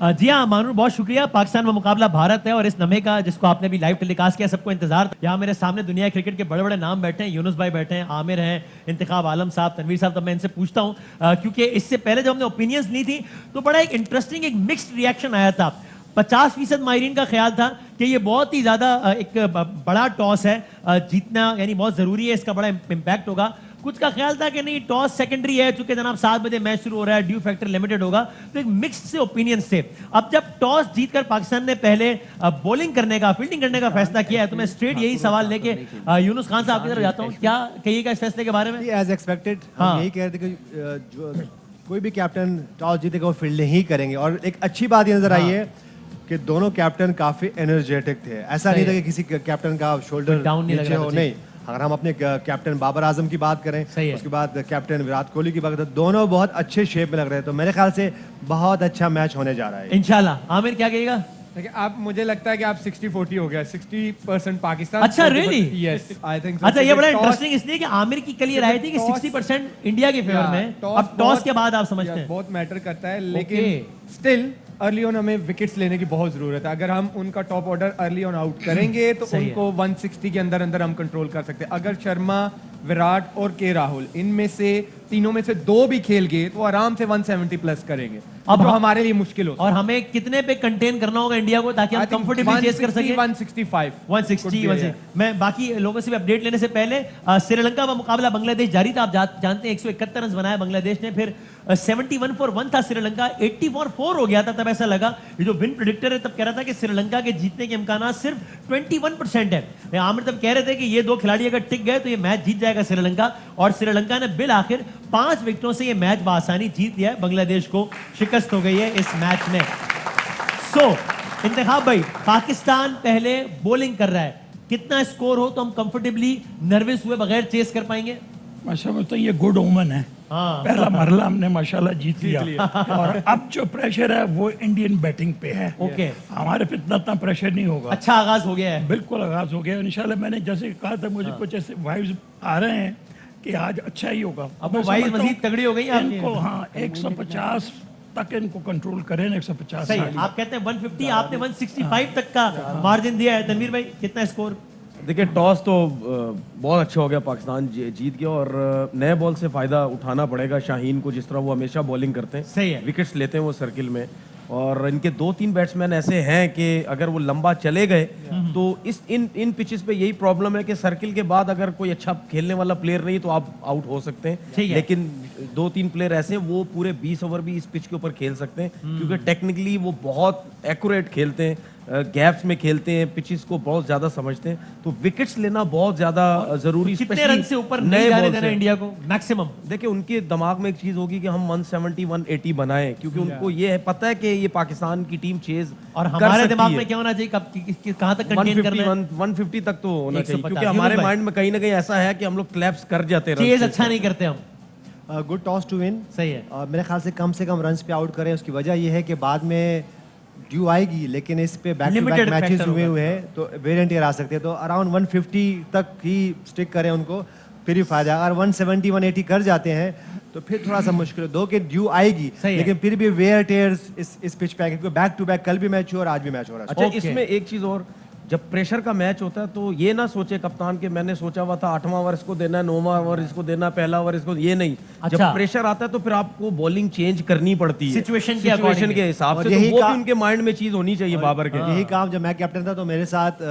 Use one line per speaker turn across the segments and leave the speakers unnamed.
जी हाँ मानूर, बहुत शुक्रिया। पाकिस्तान में मुकाबला भारत है और इस लम्हे का जिसको आपने भी लाइव टेलीकास्ट किया, सबको इंतजार था। यहाँ मेरे सामने दुनिया क्रिकेट के बड़े बड़े नाम बैठे हैं, यूनुस भाई बैठे हैं, आमिर हैं, इंतखाब आलम साहब, तनवीर साहब। तब मैं इनसे पूछता हूँ क्योंकि इससे पहले जब हमने ओपिनियंस ली थी तो बड़ा एक इंटरेस्टिंग एक मिक्स्ड रिएक्शन आया था। 50% माहिरीन का ख्याल था कि ये बहुत ही ज़्यादा एक बड़ा टॉस है, जीतना यानी बहुत ज़रूरी है, इसका बड़ा इम्पैक्ट होगा। कुछ का ख्याल था कि नहीं, टॉस सेकेंडरी है, चूंकि जनाब 7 बजे मैच शुरू हो रहा है, ड्यू फैक्टर लिमिटेड होगा। तो एक मिक्स्ड से ओपिनियंस थे। अब जब टॉस जीतकर पाकिस्तान ने पहले बॉलिंग करने का, फील्डिंग करने का फैसला किया है, तो मैं स्ट्रेट यही सवाल लेके यूनुस खान साहब की तरफ जाता हूँ। क्या कहिएगा इस फैसले के बारे में?
एज एक्सपेक्टेड हम यही कह रहे थे कि जो कोई भी कैप्टन टॉस जीतेगा वो फील्डिंग ही करेंगे। और एक अच्छी बात ये नजर आई है कि दोनों कैप्टन काफी एनर्जेटिक थे। ऐसा नहीं था कि किसी कैप्टन का शोल्डर
डाउन
नीचे हो, नहीं। अगर हम अपने कैप्टन बाबर आजम की बात करें, उसके बाद कैप्टन विराट कोहली की बात करें, दोनों बहुत अच्छे शेप में लग रहे हैं। तो मेरे ख्याल से बहुत अच्छा मैच होने जा रहा है
इंशाल्लाह। आमिर क्या कहेगा?
देखिए, आप मुझे लगता है कि आप 60-40 हो गया, 60% पाकिस्तान।
अच्छा, रियली?
Yes, I think.
अच्छा, ये बड़ा इंटरेस्टिंग इसलिए कि आमिर की कल ये राय थी कि 60% इंडिया के फेवर में। अब टॉस के बाद आप समझते हैं
बहुत मैटर करता है, लेकिन स्टिल अर्ली ऑन हमें विकेट्स लेने की बहुत जरूरत है। अगर हम उनका top order early on out करेंगे तो उनको 160 के अंदर अंदर हम कंट्रोल कर सकते हैं। अगर शर्मा, विराट और के राहुल इनमें से तीनों में से 2 भी खेल गए तो आराम से 170 प्लस करेंगे। अब हमारे लिए मुश्किल हो।
और हमें कितने पे कंटेन करना होगा इंडिया को ताकि हम कंफर्टेबली चेस कर सकें?
165
160। मैं बाकी लोगों से भी अपडेट लेने से पहले श्रीलंका का मुकाबला बांग्लादेश जारी था। आप जानते हैं 171 रन बनाया बांग्लादेश ने, फिर 71 for 1 था श्रीलंका, 80 for 4 हो गया था। तब ऐसा लगा, ये जो विन प्रेडिक्टर है तब कह रहा था कि श्रीलंका के जीतने के इम्कान सिर्फ 21% है। आमिर तब कह रहे थे कि ये 2 खिलाड़ी अगर टिक गए तो ये मैच जीत जाएगा श्रीलंका। और श्रीलंका ने बिल आखिर 5 विकेटों से ये मैच बआसानी जीत लिया है। बांग्लादेश को शिकस्त हो गई है इस मैच में। इंतखाब भाई, पाकिस्तान पहले बॉलिंग कर रहा है, कितना स्कोर हो तो हम कंफर्टेबली नर्वस हुए बगैर चेस कर पाएंगे?
माशाल्लाह, तो ये गुड ओमन है। पहला मरला हमने माशाल्लाह जीत लिया। और अब जो प्रेशर है वो इंडियन बैटिंग पे है।
ओके,
हमारे पे इतना प्रेशर नहीं होगा।
अच्छा आगाज हो गया है।
बिल्कुल आगाज हो गया इंशाल्लाह। मैंने जैसे कहा था, मुझे कुछ ऐसे वाइब्स आ रहे हैं कि आज अच्छा ही होगा।
अब वो वाइब्स मजीद तगड़ी हो गई आपकी।
इनको 150 तक इनको कंट्रोल करें। 150
सही। आप कहते हैं 150, आपने 165 तक का मार्जिन दिया है। तनवीर भाई, कितना स्कोर?
देखिए, टॉस तो बहुत अच्छा हो गया, पाकिस्तान जीत गया और नए बॉल से फायदा उठाना पड़ेगा शाहीन को, जिस तरह वो हमेशा बॉलिंग करते हैं।
सही है,
विकेट्स लेते हैं वो सर्किल में। और इनके 2-3 बैट्समैन ऐसे हैं कि अगर वो लंबा चले गए तो इन पिचेस पे यही प्रॉब्लम है कि सर्किल के बाद अगर कोई अच्छा खेलने वाला प्लेयर नहीं तो आप आउट हो सकते हैं। लेकिन 2-3 प्लेयर ऐसे हैं वो पूरे 20 ओवर भी इस पिच के ऊपर खेल सकते हैं, क्योंकि टेक्निकली वो बहुत एक्यूरेट खेलते हैं, गैप्स में खेलते हैं, पिचेस को बहुत ज्यादा समझते हैं। तो विकेट्स लेना बहुत ज्यादा जरूरी।
कितने रन से ऊपर नहीं जाने देना इंडिया को मैक्सिमम?
देखिए, उनके दिमाग में एक चीज होगी कि हम 170 180 बनाएं, क्योंकि उनको ये है, पता है कि ये पाकिस्तान की टीम चेज
और हमारे दिमाग में क्या होना चाहिए, कहां तक कंटेन करना है?
150 तक तो होना चाहिए, क्योंकि हमारे माइंड में कहीं ना कहीं ऐसा है कि हम लोग क्लैप्स कर जाते हैं,
चेज अच्छा नहीं करते हम।
Good toss to win.
सही है।
मेरे ख्याल से कम रन्स पे आउट करें। उसकी वजह यह है कि बाद में ड्यू आएगी, लेकिन इस पे बैक टू बैक मैचेस हुए हैं तो वेरिएंट आ सकते हैं। तो अराउंड 150 तक ही स्टिक करें उनको, फिर ही फायदा। अगर 170 180 कर जाते हैं तो फिर थोड़ा सा मुश्किल है। 2 के ड्यू आएगी, लेकिन फिर भी वेयर टेयर्स इस पिच पे, क्योंकि बैक टू बैक कल भी मैच हुआ और आज भी मैच हो रहा है।
अच्छा, इसमें एक चीज और, जब प्रेशर का मैच होता है तो ये ना सोचे कप्तान के मैंने सोचा हुआ था 8वां ओवर इसको देना, 9वां ओवर इसको देना, पहला ओवर इसको, ये नहीं।
अच्छा।
जब प्रेशर आता है तो फिर आपको बॉलिंग चेंज करनी पड़ती है
सिचुएशन
के हिसाब से। तो वो भी उनके माइंड में चीज होनी चाहिए बाबर के।
यही काम जब मैं कैप्टन था तो मेरे साथ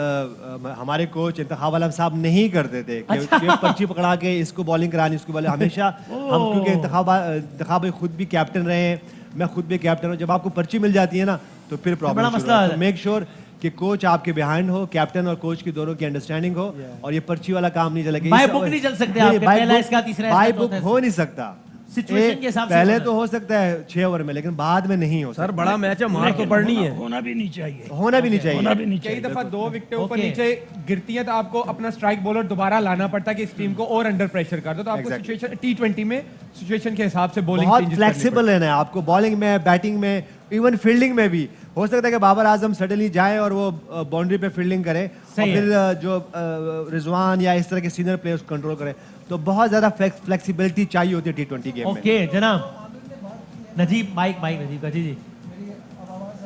हमारे कोच इंतखाब आलम साहब नहीं करते थे कि पर्ची पकड़ा के इसको बॉलिंग करानी, इसको बॉलिंग हमेशा हम, क्योंकि इंतखाब खुद भी कैप्टन रहे हैं, मैं खुद भी कैप्टन हूँ। जब आपको पर्ची मिल जाती है ना तो फिर प्रॉब्लम। मेक श्योर कि कोच आपके बिहाइंड हो, कैप्टन और कोच की दोनों की अंडरस्टैंडिंग हो, और ये पर्ची वाला काम नहीं चलेगा।
बाय बुक नहीं चल सकते आपके, पहला इसका तीसरा
बाय बुक हो नहीं सकता।
सिचुएशन के हिसाब से
पहले तो हो सकता है 6 ओवर में, लेकिन बाद में नहीं हो सकता।
सर, बड़ा मैच है, मार तो पड़नी है।
होना भी नहीं चाहिए।
होना भी नहीं चाहिए।
कई दफा 2 विकेट ऊपर नीचे गिरती है तो आपको अपना स्ट्राइक बॉलर दोबारा लाना पड़ता है कि इस टीम को और अंडर प्रेशर कर दो। तो आपको सिचुएशन T20 में सिचुएशन के हिसाब से बॉलिंग
बहुत फ्लेक्सिबल रहना है आपको, बॉलिंग में, बैटिंग में, इवन फील्डिंग में भी। हो सकता है कि बाबर आजम सडनली जाए और वो बाउंड्री पे फील्डिंग करे और फिर जो रिजवान या इस तरह के सीनियर प्लेयर्स कंट्रोल करे। तो बहुत ज्यादा फ्लेक्सिबिलिटी चाहिए होती है T20 गेम में।
ओके जनाब, नजीब माइक नजीब जी।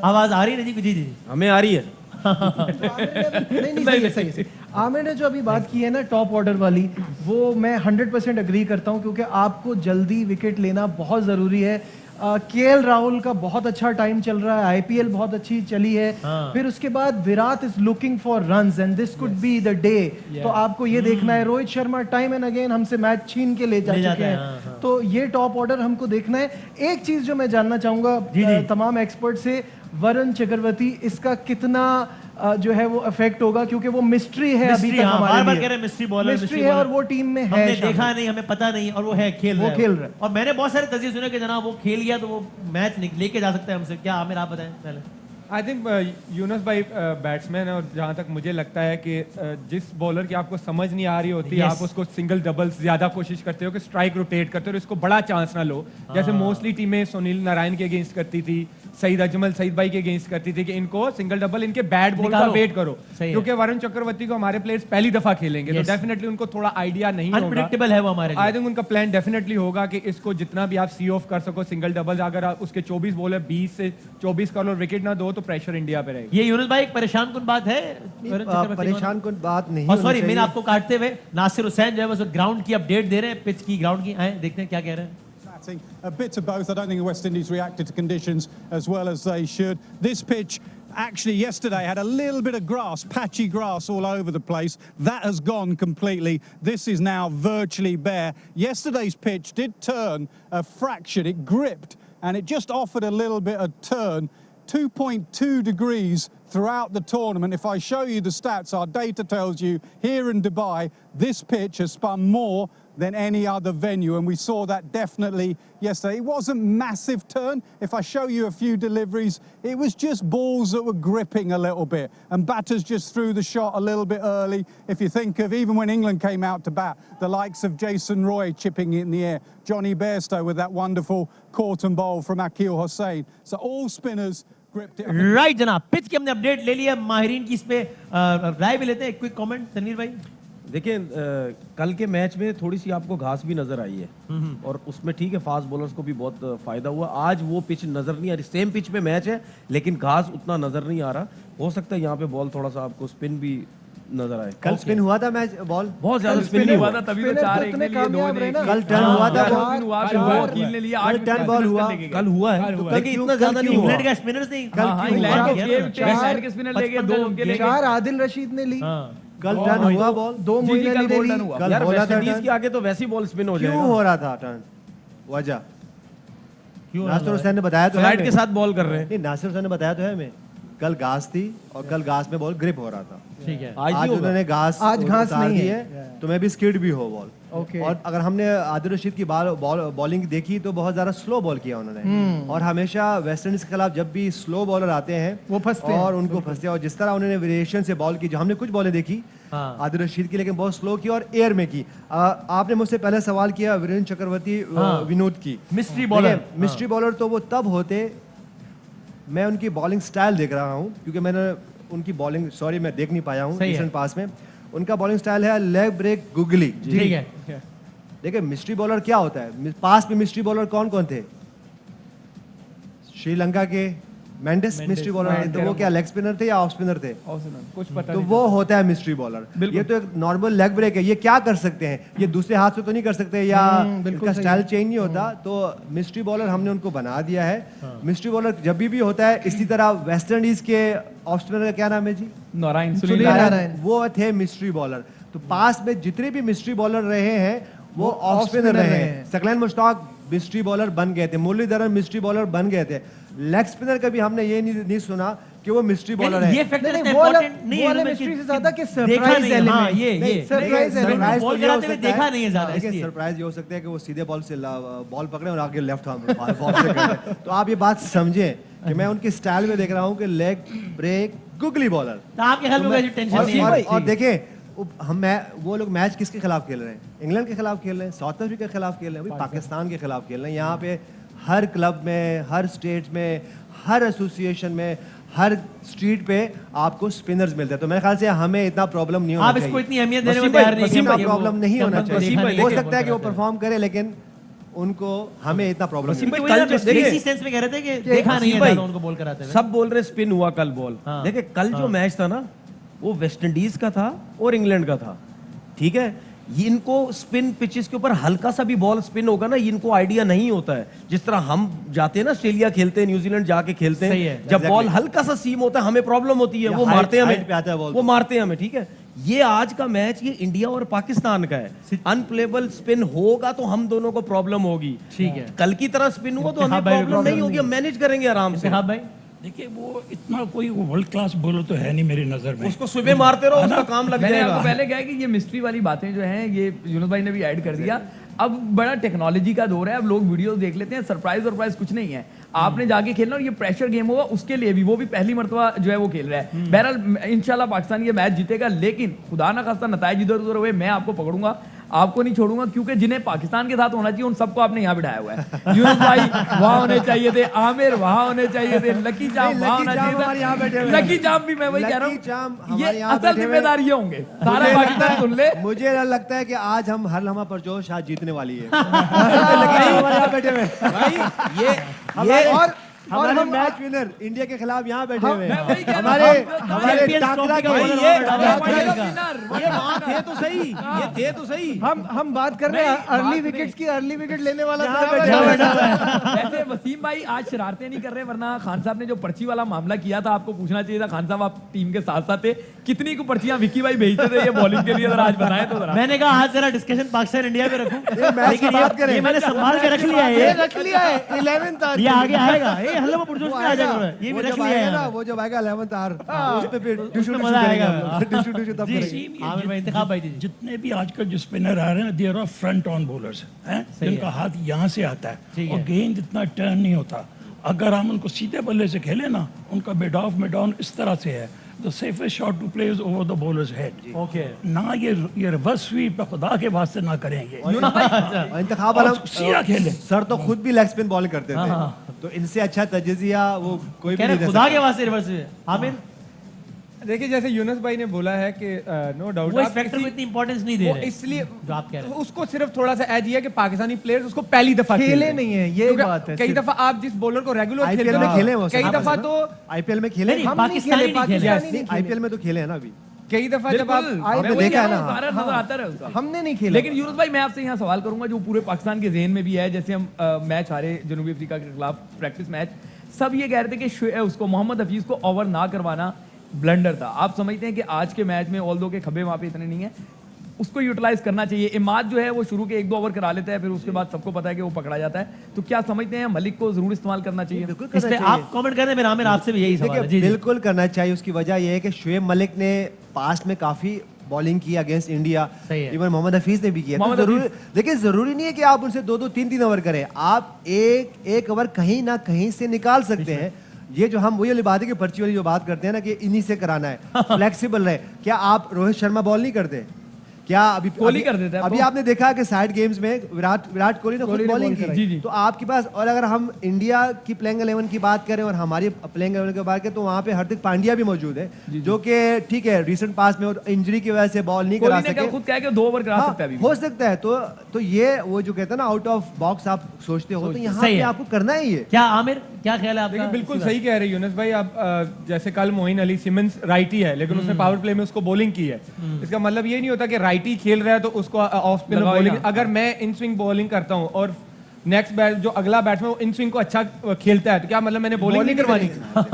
आवाज आ रही है जी? जी जी
हमें आ रही है।
नहीं सही है, सही है। आमिर ने जो अभी बात की है ना टॉप ऑर्डर वाली, वो मैं 100% अग्री करता हूं, क्योंकि आपको जल्दी विकेट लेना बहुत जरूरी है। केएल राहुल का बहुत अच्छा टाइम चल रहा है, आईपीएल बहुत अच्छी चली है। फिर उसके बाद Virat is looking for runs and this could be the day. तो आपको ये देखना है, Rohit Sharma time and again हमसे मैच छीन के ले जा चुके हैं, तो ये टॉप ऑर्डर हमको देखना है। एक चीज जो मैं जानना चाहूंगा तमाम एक्सपर्ट से, वरुण चक्रवर्ती, इसका कितना जो है वो इफेक्ट होगा, क्योंकि वो मिस्ट्री है अभी तक हमारे लिए।
बार कह रहे मिस्ट्री बॉलर,
मिस्ट्री है और वो टीम में है,
हमने देखा नहीं, हमें पता नहीं, और वो है खेल रहा है। और मैंने बहुत सारे तस्वीर सुने कि जनाब वो खेल गया तो वो मैच लेके जा सकता है हमसे। क्या आमिर आप बताएं पहले?
आई थिंक यूनुस भाई बैट्समैन है, और जहां तक मुझे लगता है कि जिस बॉलर की आपको समझ नहीं आ रही होती, आप उसको सिंगल डबल्स ज्यादा कोशिश करते हो कि स्ट्राइक रोटेट करते हो और इसको बड़ा चांस ना लो। जैसे मोस्टली टीमें सुनील नारायण के अगेंस्ट करती थी, सईद अजमल सईद भाई के अगेंस्ट करती थी कि इनको सिंगल डबल, इनके बैट बॉल का वेट करो, क्योंकि वरुण चक्रवर्ती को हमारे प्लेयर्स पहली दफा खेलेंगे, तो डेफिनेटली उनको थोड़ा आइडिया नहीं होगा,
अनप्रेडिक्टेबल है वो हमारे लिए।
आई थिंक उनका प्लान डेफिनेटली होगा कि इसको जितना भी आप सी ऑफ कर सको सिंगल डबल, अगर आप उसके 24 बॉल है 20 से 24 कर लो, विकेट ना दो तो प्रेशर इंडिया पे रहेगा।
ये यूनुस भाई एक परेशान कुन बात है?
परेशान कुन बात नहीं।
सॉरी मैंने आपको काटते हुए, नासिर हुसैन जो है ग्राउंड की अपडेट दे रहे हैं, पिच की, ग्राउंड की। आए देखते हैं क्या कह रहे हैं।
A bit of both. I don't think the West Indies reacted to conditions as well as they should. This pitch actually yesterday had a little bit of grass, patchy grass all over the place. That has gone completely. This is now virtually bare. Yesterday's pitch did turn fractured. It gripped and it just offered a little bit of turn. 2.2 degrees throughout the tournament. If I show you the stats, our data tells you here in Dubai, this pitch has spun more than any other venue, and we saw that definitely yesterday. It wasn't massive turn. If I show you a few deliveries, it was just balls that were gripping a little bit, and batters just threw the shot a little bit early. If you think of even when England came out to bat, the likes of Jason Roy chipping it in the air, Johnny Bairstow with that wonderful caught and bowl from Akil Hussain. So all spinners gripped it.
Right जनाब, pitch की हमने update ले लिया, माहिरीन की इस पे राय भी लेते हैं। एक क्विक कमेंट तनवीर भाई।
देखिए कल के मैच में थोड़ी सी आपको घास भी नजर आई है और उसमें ठीक है फास्ट बॉलर्स को भी बहुत फायदा हुआ। आज वो पिच नजर नहीं आ रही, सेम पिच पे मैच है लेकिन घास उतना नजर नहीं आ रहा। हो सकता है यहाँ पे बॉल थोड़ा सा आपको स्पिन भी नजर आए।
कल स्पिन हुआ था मैच, बॉल
बहुत ज्यादा स्पिन नहीं हुआ था,
तभी तो 4-1 के लिए 2-1।
कल टर्न हुआ था,
वकील ने लिया,
कल टर्न बॉल हुआ,
कल हुआ है लेकिन इतना ज्यादा नहीं हुआ।
इंग्लैंड का स्पिनर्स नहीं,
इंग्लैंड के स्पिनर लेके 2 4 आदिल रशीद ने ली।
कल टर्न हुआ बॉल, 2 मोइन अली ने ली। कल बोला था
वेस्ट के आगे तो वैसे ही बॉल स्पिन हो जाएगा।
क्यों हो रहा था टर्न? वजह नासिर हुसैन ने बताया तो है,
फ्लाइट के साथ बॉल कर रहे हैं।
नहीं, नासिर हुसैन ने बताया तो है हमें, कल घास थी और कल घास में बॉल ग्रिप हो रहा था।
ठीक है,
आज उन्होंने घास,
आज घास नहीं
है तो मैं भी स्किड भी हो बॉल।
ओके।
और अगर हमने आदिल रशीद की बॉलिंग देखी तो बहुत ज्यादा स्लो बॉल किया उन्होंने, और हमेशा वेस्ट इंडीज के खिलाफ जब भी स्लो बॉलर आते हैं
वो फंसते हैं
और उनको फंसते हैं। और जिस तरह उन्होंने वेरिएशन से बॉल की, जो हमने कुछ बॉलें देखी आदिल रशीद की, लेकिन बहुत स्लो की और एयर में की। आपने मुझसे पहले सवाल किया वीरेंद्र चक्रवर्ती विनोद की
मिस्ट्री बॉलर।
मिस्ट्री बॉलर तो वो तब होते, मैं उनकी बॉलिंग स्टाइल देख रहा हूँ क्योंकि मैंने उनकी बॉलिंग, सॉरी मैं देख नहीं पाया हूँ रिसेंट पास में। उनका बॉलिंग स्टाइल है लेग ब्रेक गुगली।
ठीक है,
देखिए मिस्ट्री बॉलर क्या होता है, पास में मिस्ट्री बॉलर कौन कौन थे? श्रीलंका के मेंडिस मिस्ट्री बॉलर थे, तो वो क्या लेग स्पिनर थे या ऑफ स्पिनर थे?
कुछ पता
तो वो होता है मिस्ट्री बॉलर। ये तो एक नॉर्मल लेग ब्रेक है, ये क्या कर सकते हैं, ये दूसरे हाथ से तो नहीं कर सकते, या इनका स्टाइल चेंज नहीं होता। तो मिस्ट्री बॉलर हमने उनको बना दिया है। मिस्ट्री बॉलर जब भी होता है, इसी तरह वेस्ट इंडीज के ऑफ स्पिनर का क्या नाम है जी?
नारायण।
वो थे मिस्ट्री बॉलर। तो पास में जितने भी मिस्ट्री बॉलर रहे हैं वो ऑफ स्पिनर रहे हैं। सकलैन मुश्ताक मिस्ट्री बॉलर बन गए थे, मुरलीधरन मिस्ट्री बॉलर बन गए थे। लेग स्पिनर कभी हमने ये नहीं सुना कि वो मिस्ट्री बॉलर है।
ये फैक्टर इतना इंपॉर्टेंट नहीं है उनमें
मिस्ट्री से ज्यादा कि
देखा
सरप्राइज
नहीं।
एलिमेंट।
हाँ, ये
सरप्राइज एलिमेंट
बॉल कराते हुए देखा नहीं है ज्यादा,
देखिए
इसलिए
सरप्राइज ये हो सकता है कि वो सीधे बॉल से बॉल पकड़े और आगे लेफ्ट हैंड बॉल से करें। तो आप ये बात समझें कि मैं उनके स्टाइल में देख रहा हूँ कि लेग ब्रेक गुगली बॉलर।
तो आपके ख्याल में टेंशन नहीं है?
और देखें वो लोग मैच किसके खिलाफ खेल रहे हैं? इंग्लैंड के खिलाफ खेल रहे हैं, साउथ अफ्रीका के खिलाफ खेल रहे हैं, अभी पाकिस्तान के खिलाफ खेल रहे हैं। यहाँ पे हर क्लब में, हर स्टेट में, हर एसोसिएशन में, हर स्ट्रीट पे आपको स्पिनर्स मिलते हैं। तो मेरे ख्याल से हमें इतना प्रॉब्लम नहीं होना
आप
चाहिए।
इसको इतनी अहमियत देने में तैयार नहीं,
इतना प्रॉब्लम नहीं होना चाहिए। हो सकता है कि वो परफॉर्म करे लेकिन उनको हमें इतना प्रॉब्लम
वसीम
नहीं
भाई,
वही
कल
आप
जो देखिए,
इसी सेंस में कह रहे थे कि देखा नहीं है
भाई,
ज्यादा उनको बॉल कराते हुए।
सब बोल रहे स्पिन हुआ कल बॉल।
हाँ।
देखिए कल जो मैच था ना, वो वेस्ट इंडीज का था और इंग्लैंड का था, ठीक है। ये इनको स्पिन पिचेस के ऊपर हल्का सा भी बॉल स्पिन होगा ना, इनको आइडिया नहीं होता है। जिस तरह हम जाते हैं ना, ऑस्ट्रेलिया खेलते हैं, न्यूजीलैंड जाके खेलते
सही
हैं,
है,
जब बॉल हल्का सा सीम होता है हमें प्रॉब्लम होती है, वो
height-
मारते हैं
height पे आता है
हमें,
ball
वो
तो।
मारते हैं हमें, ठीक है। ये आज का मैच ये इंडिया और पाकिस्तान का है। अनप्लेबल स्पिन होगा तो हम दोनों को प्रॉब्लम होगी,
ठीक है।
कल की तरह स्पिन हुआ तो हमें
हाँ भाई,
प्रॉब्लम
problem
नहीं होगी, हम मैनेज करेंगे आराम से।
हाँ भाई,
देखिए वो इतना कोई वर्ल्ड क्लास बॉलर तो है नहीं मेरी नजर में।
उसको सुबह मारते रहो, उसका काम लग
मैंने
जाएगा।
आपको पहले कहा कि ये मिस्ट्री वाली बातें जो हैं ये यूनुस भाई ने भी ऐड कर दिया। अब बड़ा टेक्नोलॉजी का दौर है, अब लोग वीडियोस देख लेते हैं, सरप्राइज वरप्राइज कुछ नहीं है। आपने जाके खेलना और ये प्रेशर गेम होगा उसके लिए भी, वो भी पहली मर्तबा जो है वो खेल रहा है। बहरहाल इंशाल्लाह पाकिस्तान ये मैच जीतेगा, लेकिन खुदा ना खास्ता नताइज इधर उधर हुए मैं आपको पकड़ूंगा, आपको नहीं छोड़ूंगा, क्योंकि जिन्हें पाकिस्तान के साथ होना चाहिए उन सबको आपने यहाँ बिठाया हुआ है। यूनुस भाई वहां होने चाहिए थे, आमिर वहां होने चाहिए थे, लकी चाम वहां होना चाहिए था, लकी चाम भी मैं वही कह
लकी चाम
रहा हूँ,
हमारे
ये
यहाँ
असल
बैठे हुए-
जिम्मेदार ये होंगे, सारा पाकिस्तान सुन ले।
मुझे लगता है कि आज हम हर लम्हा पर जो शायद जीतने वाली है। लकी चाम हमारे यहाँ बैठे हुए हैं।
भाई ये
और हमारे मैच विनर इंडिया के खिलाफ यहाँ बैठे हुए
मैं
हैं।
वही कह रहा
हमारे
हूँ,
हमारे
Champions
टाकरा
Trophy
के
का
bowler
ये-
वहाँ बैठे हुए हैं।
ये वहां थे तो सही, ये थे तो सही।
हम बात कर रहे हैं
नहीं,
अर्ली
बात
विकेट्स की, अर्ली विकेट लेने वाला
यहाँ
तो
बैठे
यहाँ
हुए
बैठा हुआ है।
वैसे वसीम भाई आज शरारतें नहीं कर रहे, वरना खान साहब ने जो पर्ची वाला मामला किया था आपको पूछना चाहिए था। खान साहब आप टीम के साथ साथ थे, कितनी को पर्चियां विकी भाई भेजते थे ये बॉलिंग के लिए, जरा आज बताएं तो जरा।
मैंने कहा आज जरा डिस्कशन पाकिस्तान इंडिया पे रखूं,
मैच
लेकिन
की बात करें।
ये मैंने संभाल के रख लिया है,
ये
ये
रख लिया है 11th आवर
ये आगे आएगा, ये हल्ला में पुरजोश में आ जाएगा, ये भी
वो
रख
जब
लिया
आएगा
है
ना,
यहाँ।
वो जब आएगा 11th आवर, उस पे फिर डिशू
उसमें
डिशू
मजा
करेंगे
आएगा।
हम लोग। डिशू डिशू तब
जी,
करेंगे।
आमिर भाई इंतखाब भाई दीजिए।
जितने भी आजकल जो स्पिनर आ रहे हैं there are front on bowlers हैं,
सही
जिनका
है।
हाथ यहाँ से आता है
ठीक
और
है।
गेंद इतना टर्न नहीं होता। अगर हम उनको सीधे बल्ले से खेले ना, उनका मिड ऑफ मिड ऑन इस तरह से है, the safest shot to play is over the bowler's head.
Okay,
ना ये रिवर्स स्वीप पे खुदा के वास्ते ना करेंगे।
और इंतखाब आलम
सीधा खेले।
सर तो खुद भी लेग स्पिन बॉलिंग करते थे, तो इनसे अच्छा तजिया वो कोई भी
कह
नहीं
रहे
दे
खुदा
सकता।
के वास्ते रिवर्स हुए। आमिर
देखिए जैसे यूनुस भाई ने बोला है कि नो डाउट
वो इस फैक्टर को इतनी इंपॉर्टेंस नहीं दे
वो
रहे,
इसलिए
जो आप कह रहे हैं।
उसको सिर्फ थोड़ा सा एज ये है कि पाकिस्तानी प्लेयर्स उसको पहली दफा
खेले
खेल रहे हैं।
नहीं है, ये
क्योंकि
बात है
कई
सिर्फ।
दफा आप जिस बॉलर को रेगुलर
आईपीएल में खेले हैं वो
कई
सब।
दफा तो
आईपीएल में खेले
नहीं,
हैं?
हम नहीं
पाकिस्तानी
खेले,
नहीं खेले।
पाकिस्तानी नहीं खेले।
आईपीएल में तो खेले हैं ना अभी।
कई दफा जब आप
आपने देखा है ना?
नजर आता है उसका।
हमने नहीं खेला।
लेकिन यूनुस भाई मैं आपसे यहाँ सवाल करूंगा जो पूरे पाकिस्तान के ज़हन में भी है, जैसे हम मैच हारे जनूबी अफ्रीका के खिलाफ प्रैक्टिस मैच, सब ये कह रहे थे कि उसको मोहम्मद हफीज को ओवर ना करवाना ब्लंडर था। आप समझते हैं कि आज के मैच में ऑल्दो के खब्बे वहां पे इतने नहीं है, उसको यूटिलाइज करना चाहिए। इमाद जो है वो शुरू के 1-2 ओवर करा लेता है, फिर उसके बाद सबको पता है कि वो पकड़ा जाता है, तो क्या समझते हैं मलिक को जरूर इस्तेमाल करना चाहिए?
बिल्कुल
इस
करना
पे
चाहिए।
आप कमेंट कर रहे हैं, मेरा आमिर आपसे भी यही सवाल है।
देखिए
जी जी।
बिल्कुल करना चाहिए। उसकी वजह यह है कि शुएब मलिक ने पास्ट में काफी बॉलिंग की अगेंस्ट इंडिया,
सही है।
इवन मोहम्मद हफीज ने भी किया। तो
मोहम्मद
जरूरी, लेकिन जरूरी नहीं है कि आप उनसे 2-2 3-3 ओवर करें। आप एक ओवर कहीं ना कहीं से निकाल सकते हैं। ये जो हम वही वाली बात है कि पर्ची वाली जो बात करते हैं ना कि इन्हीं से कराना है, फ्लेक्सिबल रहे। क्या आप रोहित शर्मा बॉल नहीं करते? क्या अभी
कोहली कर देता है
अभी आपने देखा कि साइड गेम्स में विराट कोहली ने खुद बॉलिंग की।
जी, जी।
तो आपके पास, और अगर हम इंडिया की प्लेइंग 11 की बात करें और हमारी प्लेइंग 11 की बात करें, तो वहाँ पे हार्दिक पांड्या भी मौजूद है, जो कि ठीक है रिसेंट पास में और इंजरी की वजह से बॉल नहीं करा
कोहली ने
सके।
खुद कहा कि 2 ओवर करा
हाँ,
सकता है अभी भी।
हो सकता है। तो ये वो जो कहते हैं ना आउट ऑफ बॉक्स आप सोचते हो, तो यहाँ
सही
पे
है।
आपको करना ही है।
क्या आमिर क्या ख्याल है आपका?
देखिए बिल्कुल सही कह रहे हैं यूनुस भाई। आप जैसे कल मोइन अली सिमंस राइटी है, लेकिन उसने पावर प्ले में उसको बॉलिंग की है। इसका मतलब ये नहीं होता कि राइटी खेल रहा है तो उसको ऑफ स्पिन
लगाओ
बॉलिंग।
यहाँ।
अगर मैं इन स्विंग बॉलिंग करता हूँ और नेक्स्ट बैट जो अगला बैट्समैन वो इन स्विंग को अच्छा खेलता है, तो क्या मतलब मैंने बॉलिंग नहीं करवानी?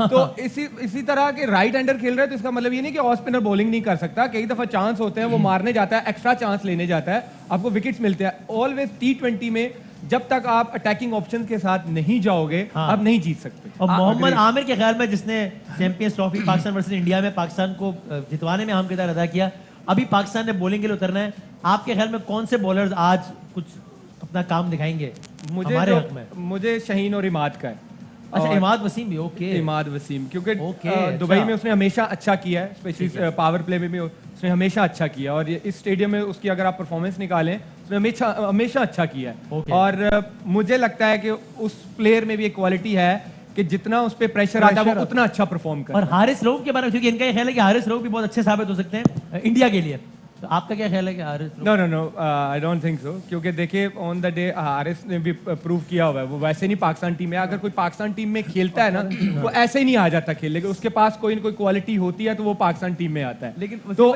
तो इसी तरह के राइट हैंडर खेल रहे हैं, तो इसका मतलब ये नहीं कि ऑफ स्पिनर बॉलिंग नहीं कर सकता। कई दफा चांस होते हैं, वो मारने जाता है, एक्स्ट्रा चांस लेने जाता है, आपको विकेट्स मिलते हैं। ऑलवेज T20 में जब तक आप अटैकिंग ऑप्शन के साथ नहीं जाओगे, आप नहीं जीत सकते।
और मोहम्मद आमिर के ख्याल में जिसने champions trophy Pakistan versus India में पाकिस्तान को जितवाने में अहम किरदार अदा किया, अभी पाकिस्तान ने बॉलिंग के लिए उतरना है, आपके ख्याल में कौन से बॉलर्स आज कुछ अपना काम दिखाएंगे हमारे हक में?
मुझे शहीन और इमाद का है।
अच्छा,
और
इमाद वसीम भी, ओके।
इमाद वसीम, क्योंकि
ओके,
दुबई
अच्छा।
में उसने हमेशा अच्छा किया है, स्पेशली पावर प्ले में भी उसने हमेशा अच्छा किया, और ये इस स्टेडियम में उसकी अगर आप परफॉर्मेंस निकालें, उसने हमेशा अच्छा किया है।
ओके।
और मुझे लगता है कि उस प्लेयर में भी एक क्वालिटी है कि जितना उस पर प्रेशर आता है वो उतना अच्छा परफॉर्म
और
करता है।
हारिस रऊफ के बारे में, क्योंकि इनका ये ख्याल है कि हारिस रऊफ भी बहुत अच्छे साबित हो सकते हैं इंडिया के लिए। तो आपका क्या ख्याल है कि Haris
no no no I don't think so, क्योंकि देखिए ऑन द डे हारिस ने भी प्रूव किया हुआ है, वो वैसे नहीं पाकिस्तान टीम में, अगर कोई पाकिस्तान टीम में खेलता है ना वो ऐसे ही नहीं आ जाता खेलने, लेकिन उसके पास कोई ना कोई क्वालिटी होती है तो वो पाकिस्तान टीम में आता है।
लेकिन
तो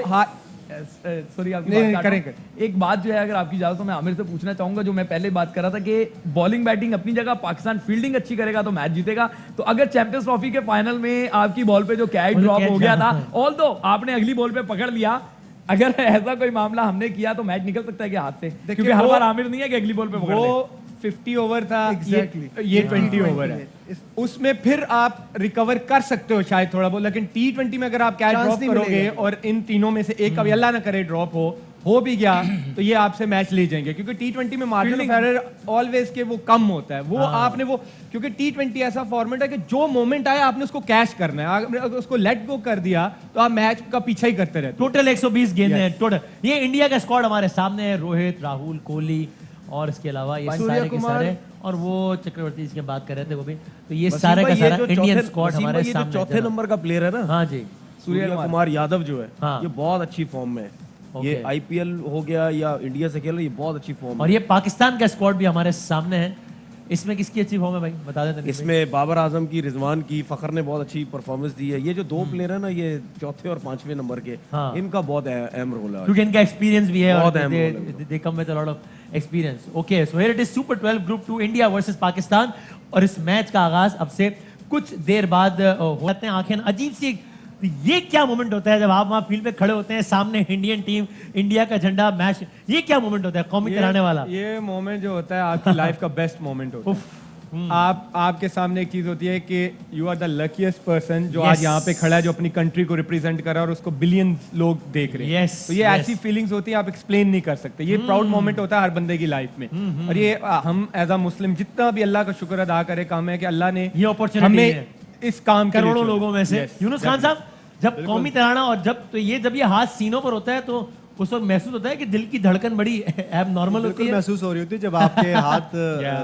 सॉरी आपकी
नहीं,
बात
करें,
काट रहा हूं। एक बात जो है अगर आपकी इजाजत तो मैं आमिर से पूछना चाहूंगा, जो मैं पहले बात कर रहा था कि बॉलिंग बैटिंग अपनी जगह, पाकिस्तान फील्डिंग अच्छी करेगा तो मैच जीतेगा। तो अगर चैंपियंस ट्रॉफी के फाइनल में आपकी बॉल पे जो कैच ड्रॉप हो गया था, ऑल्दो आपने अगली बॉल पे पकड़ लिया, अगर ऐसा कोई मामला हमने किया तो मैच निकल सकता है कि हाथ से, क्योंकि हर बार आमिर नहीं है कि अगली बॉल पे पकड़ ले।
वो 50 ओवर था, ये 20 ओवर है, उसमें फिर आप रिकवर कर सकते हो शायद थोड़ा बहुत, लेकिन T20 में अगर आप कैच ड्रॉप करोगे और इन तीनों में से एक, कभी अल्लाह ना करे ड्रॉप हो भी गया तो ये आपसे मैच ले जाएंगे, क्योंकि T20 में मार्जिन ऑफ एरर ऑलवेज के वो कम होता है, वो आपने वो, क्योंकि T20 ऐसा फॉर्मेट है कि जो मोमेंट आया आपने उसको कैच करना है, अगर उसको लेट गो कर दिया तो आप मैच का पीछा ही करते रहते।
टोटल 120 गेंदें हैं टोटल। ये इंडिया का स्क्वाड हमारे सामने है, रोहित, राहुल, कोहली और इसके अलावा ये सारे के सारे, और वो चक्रवर्ती इसके बात कर रहे थे वो भी, तो ये सारे का सारा इंडियन स्क्वाड हमारे सामने।
चौथे नंबर का प्लेयर है ना,
हाँ जी,
सूर्य कुमार यादव जो है,
हाँ।
ये बहुत अच्छी फॉर्म में है। ये आईपीएल हो गया या इंडिया से खेल रहा है, ये बहुत अच्छी फॉर्म
और ये पाकिस्तान का स्क्वाड भी हमारे सामने है। इसमें किसकी अच्छी फॉर्म है भाई, बता देते।
इसमें बाबर आजम की, रिजवान की, फखर ने बहुत अच्छी परफॉर्मेंस दी है। ये जो दो प्लेयर है ना, ये चौथे और पांचवें नंबर के,
हाँ।
इनका बहुत अहम रोल है,
क्योंकि इनका एक्सपीरियंस भी है,
बहुत
और
अहम रोल है।
They come with a lot of experience. Okay, so here it is super 12 group 2 India versus Pakistan, और इस मैच का आगाज अब से कुछ देर बाद होते हैं। आखिर अजीब सी, तो ये क्या मोमेंट होता है जब आप वहां फील्ड पे खड़े होते हैं, सामने इंडियन टीम, इंडिया का झंडा, मैच, ये क्या मोमेंट होता है कौमी तिरंगे वाला?
ये मोमेंट जो होता है आपकी लाइफ का बेस्ट मोमेंट होता है। आपके सामने एक चीज होती है कि you are the luckiest person जो आज यहाँ पे खड़ा है, जो अपनी कंट्री को रिप्रेजेंट कर रहा है और उसको बिलियंस लोग देख रहे हैं। तो ये ऐसी फीलिंग्स होती है, आप एक्सप्लेन नहीं कर सकते। ये प्राउड मोमेंट होता है हर बंदे की लाइफ में, और ये हम एज अ मुस्लिम जितना भी अल्लाह का शुक्र अदा करे, काम है कि अल्लाह ने
ये अपॉर्चुनिटी
हमें इस काम के लिए
करोड़ों
चुना।
लोगों में से।
Yes,
यूनुस खान साहब, जब कौमी तिरंगा और जब ये हाथ सीनों पर होता है तो उस वक्त महसूस होता है कि दिल की धड़कन बड़ी एब नॉर्मल होती है।
महसूस हो रही होती है जब आपके हाथ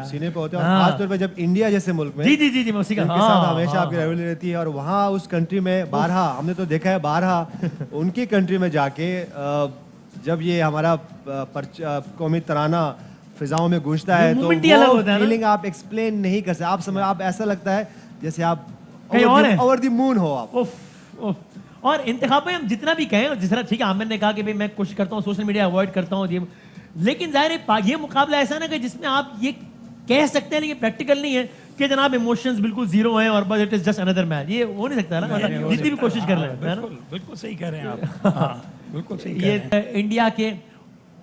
सीने पे होते हैं, और खासतौर पे जब इंडिया जैसे मुल्क में,
जी जी जी जी, मैं उसी का,
जिनके साथ हमेशा आपकी राइवलरी रहती है, और वहाँ उस कंट्री में बारहा, हमने तो देखा है बारहा उनकी कंट्री में जाके जब ये हमारा कौमी तराना फिजाओं में गूंजता है तो वो फीलिंग आप एक्सप्लेन नहीं कर सकते। आप समझ, आप ऐसा लगता है जैसे आप ओवर द मून हो आप।
और इंतखाब में हम जितना भी कहें, जिस तरह, ठीक है आमिर ने कहा कि भाई मैं कोशिश करता हूँ सोशल मीडिया अवॉइड करता हूँ, लेकिन जाहिर है ये मुकाबला ऐसा ना कि जिसमें आप ये कह सकते हैं, लेकिन प्रैक्टिकल नहीं है कि जनाब इमोशंस बिल्कुल जीरो हैं और बस it is just another match. ये हो नहीं सकता ना, जितनी भी कोशिश कर रहे हैं।
बिल्कुल सही कह रहे हैं आप, बिल्कुल सही कह रहे हैं।
ये इंडिया के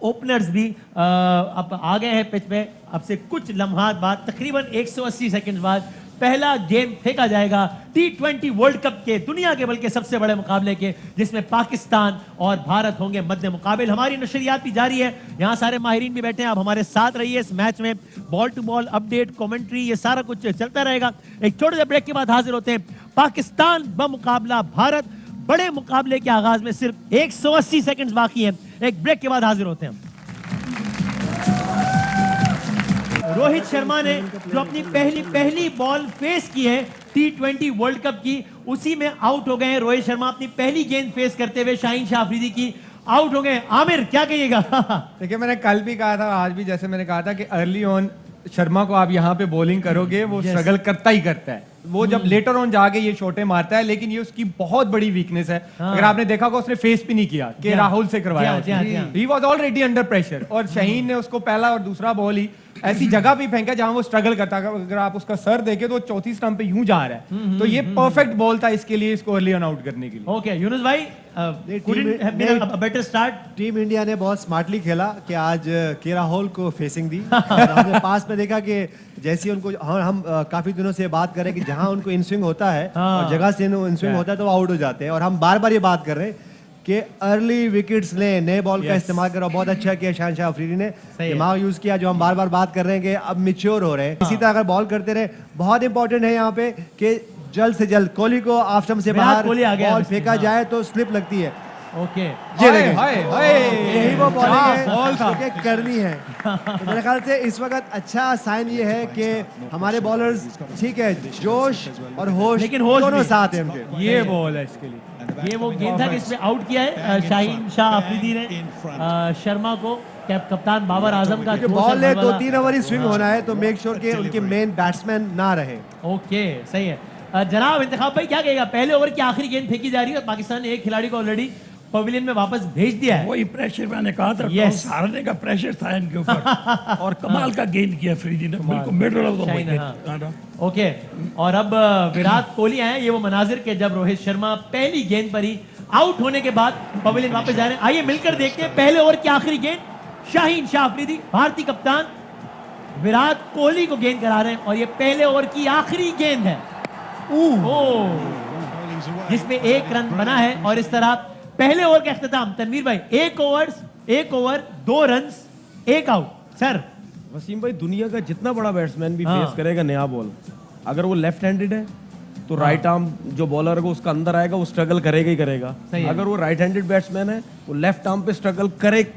ओपनर्स भी अब आ गए हैं पिच पे। अब से कुछ लम्हात बाद, तकरीबन 180 सेकंड बाद पहला गेम फेंका जाएगा T20 वर्ल्ड कप के, दुनिया के बल्कि सबसे बड़े मुकाबले के, जिसमें पाकिस्तान और भारत होंगे मध्य मुकाबिल। हमारी नशरियात भी जारी है, यहाँ सारे माहिरीन भी बैठे हैं, आप हमारे साथ रहिए इस मैच में। Ball to ball update, commentary, ये सारा कुछ चलता रहेगा। एक छोटे से ब्रेक के बाद हाजिर होते हैं पाकिस्तान बमुकाबला भारत। बड़े मुकाबले के आगाज में सिर्फ 180 सेकंड बाकी हैं। एक ब्रेक के बाद हाजिर होते हैं। रोहित शर्मा ने जो अपनी पहली बॉल फेस की है T20 वर्ल्ड कप की, उसी में आउट हो गए हैं रोहित शर्मा। अपनी पहली गेंद फेस करते हुए शाहीन शाह अफरीदी की आउट हो गए। आमिर क्या कहिएगा?
देखिए, मैंने कल भी कहा था, आज भी जैसे मैंने कहा था कि अर्ली ऑन शर्मा को आप यहाँ पे बॉलिंग करोगे, वो स्ट्रगल करता ही करता है। वो जब लेटर ऑन जाके ये शॉटें मारता है, लेकिन ये उसकी बहुत बड़ी वीकनेस है। अगर आपने देखा होगा, उसने फेस भी नहीं किया कि राहुल से करवाया। He was already under pressure, और शाहीन ने उसको पहला और दूसरा बॉल ही ऐसी जगह पे फेंका जहां वो स्ट्रगल करता है। अगर आप उसका सर देखे तो चौथी स्टंप पे यूं जा रहा है, तो ये परफेक्ट बॉल था इसके लिए, इसको अर्ली ऑन आउट करने के लिए।
ओके यूनुस भाई, couldn't have been a better start?
Team India ने बहुत स्मार्टली खेला कि आज के राहुल को फेसिंग दी। हमने पास में देखा कि जैसे उनको, हम काफी दिनों से बात कर रहे हैं कि जहां उनको इनस्विंग होता है और जगह से इनस्विंग होता है तो वो आउट हो जाते हैं, और हम बार बार ये बात कर रहे हैं कि अर्ली विकेट्स लें, नए बॉल का इस्तेमाल करो। बहुत अच्छा किया शाहीन शाह अफरीदी ने, दिमाग यूज किया, जो हम बार बार बात कर रहे हैं कि अब मैच्योर हो रहे हैं। इसी तरह अगर बॉल करते रहे, बहुत इंपॉर्टेंट है यहाँ पे कि जल्द से जल्द कोहली को ऑफ स्टंप से बाहर बॉल फेंका जाए तो स्लिप लगती है।
ओके,
यही वो बॉलिंग है करनी है। तो मेरे ख्याल से इस वक्त अच्छा साइन ये है कि हमारे बॉलर्स, ठीक है, जोश और होश,
लेकिन होश
दोनों
भी
साथ हैं उनके।
ये बॉल है इसके लिए।
ये वो गेंद था जिसमें आउट किया है शाहीन शाह अफरीदी ने शर्मा को, कप्तान बाबर आजम का
बॉल है 2-3 ओवर ही स्विंग होना है, तो मेक श्योर कि उनके मेन बैट्समैन ना रहे।
ओके सही है। जनाब इंतखाब भाई क्या कहेगा, पहले ओवर की आखिरी गेंद फेंकी जा रही है और पाकिस्तान ने एक खिलाड़ी को ऑलरेडी पवेलियन में वापस भेज दिया है।
वही प्रेशर मैंने कहा था,
Yes.
हारने का प्रेशर था इनके ऊपर और कमाल का गेंद किया अफरीदी ने, बिल्कुल middle of the
Shaheen,
wicket.
Okay, और अब विराट कोहली आए, ये वो मनाजिर के जब रोहित शर्मा पहली गेंद पर ही आउट होने के बाद पवेलियन वापस जा रहे हैं। आइए मिलकर देखते हैं पहले ओवर की आखिरी गेंद, शाहीन शाह अफरीदी भारतीय कप्तान विराट कोहली को गेंद करा रहे हैं और ये पहले ओवर की आखिरी गेंद है जिसमें 1 रन बना है। और इस तरह पहले ओवर का इख्तिताम, तनवीर भाई 1 over 2 run 1 out. Sir
Wasim भाई, दुनिया का जितना बड़ा बैट्समैन भी
हाँ।
फेस करेगा नया बॉल, अगर वो लेफ्ट हैंडेड है तो राइट आर्म जो बॉलर है उसका अंदर आएगा, वो स्ट्रगल करेगा ही करेगा।
सही है।
अगर वो राइट हैंडेड बैट्समैन है वो लेफ्ट आर्म पे स्ट्रगल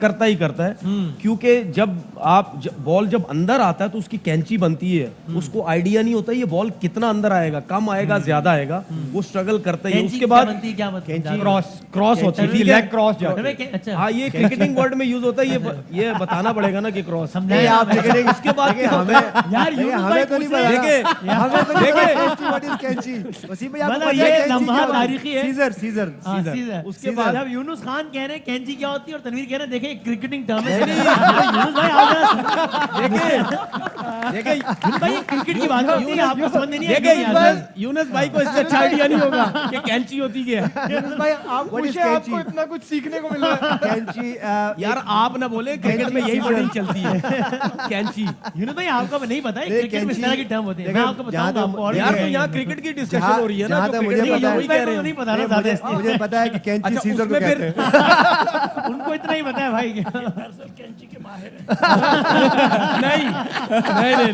करता ही करता है, क्योंकि जब बॉल जब अंदर आता है तो उसकी कैंची बनती है, उसको आइडिया नहीं होता ये बॉल कितना अंदर आएगा, कम आएगा ज्यादा आएगा, वो स्ट्रगल करता ही है। उसके बाद क्रॉस होती है,
लेग क्रॉस जाता है।
अच्छा
हाँ, ये क्रिकेटिंग वर्ड में यूज होता है, ये बताना पड़ेगा ना कि क्रॉस।
समझाइए आप क्रिकेटिंग।
उसके बाद
हमें
यार
हमें तो नहीं पता,
देखिए
हमें तो नहीं पता what is कैंची। वसीम भाई आपको
मतलब
पता है
ये
कैंची
लम्हा
क्या होती है?
तारीखी है।
सीजर सीजर
हाँ, सीजर।
उसके बाद
जब यूनुस खान कह रहे हैं कैंची क्या होती है और तनवीर कह रहे हैं देखें क्रिकेटिंग टर्म है। यूनुस भाई आप
देखिए
यूनुस भाई ये क्रिकेट की बात होती है, आपको समझ में नहीं आएगी।
यूनुस भाई को इससे अच्छा आइडिया नहीं होगा कि कैंची होती क्या है।
यूनुस भाई आप
What is
खुश हैं, आपको
कैंची?
इतना कुछ सीखने को मिल रहा है।
कैंची
यार आप ना बोले, क्रिकेट में यही वर्डिंग चलती है, कैंची।
यूनुस भाई आपको नहीं पता है
नहीं,
क्रिकेट में इस
कैंची-
तरह की टर्म होती है। मैं
देखो,
आपको
जहाँ
बताऊंगा
तक-
आपको और
यार
भी
तो यहाँ
कहेंगे।
क्रिकेट की डिस्कशन हो रही है ना,
जहाँ
जो
तक मुझे
क्रिकेट में
पता है-
वही
भाई
कह
को
रहे
तो नहीं
हैं।
पता ना
मुझे
ज्यादा।
मुझे पता है कि कैंची
अच्छा,
सीजर को
उसमें फिर-
कहते हैं।
उनको इतना ही पता है भाई।
कैंची के माहिर हैं।
नहीं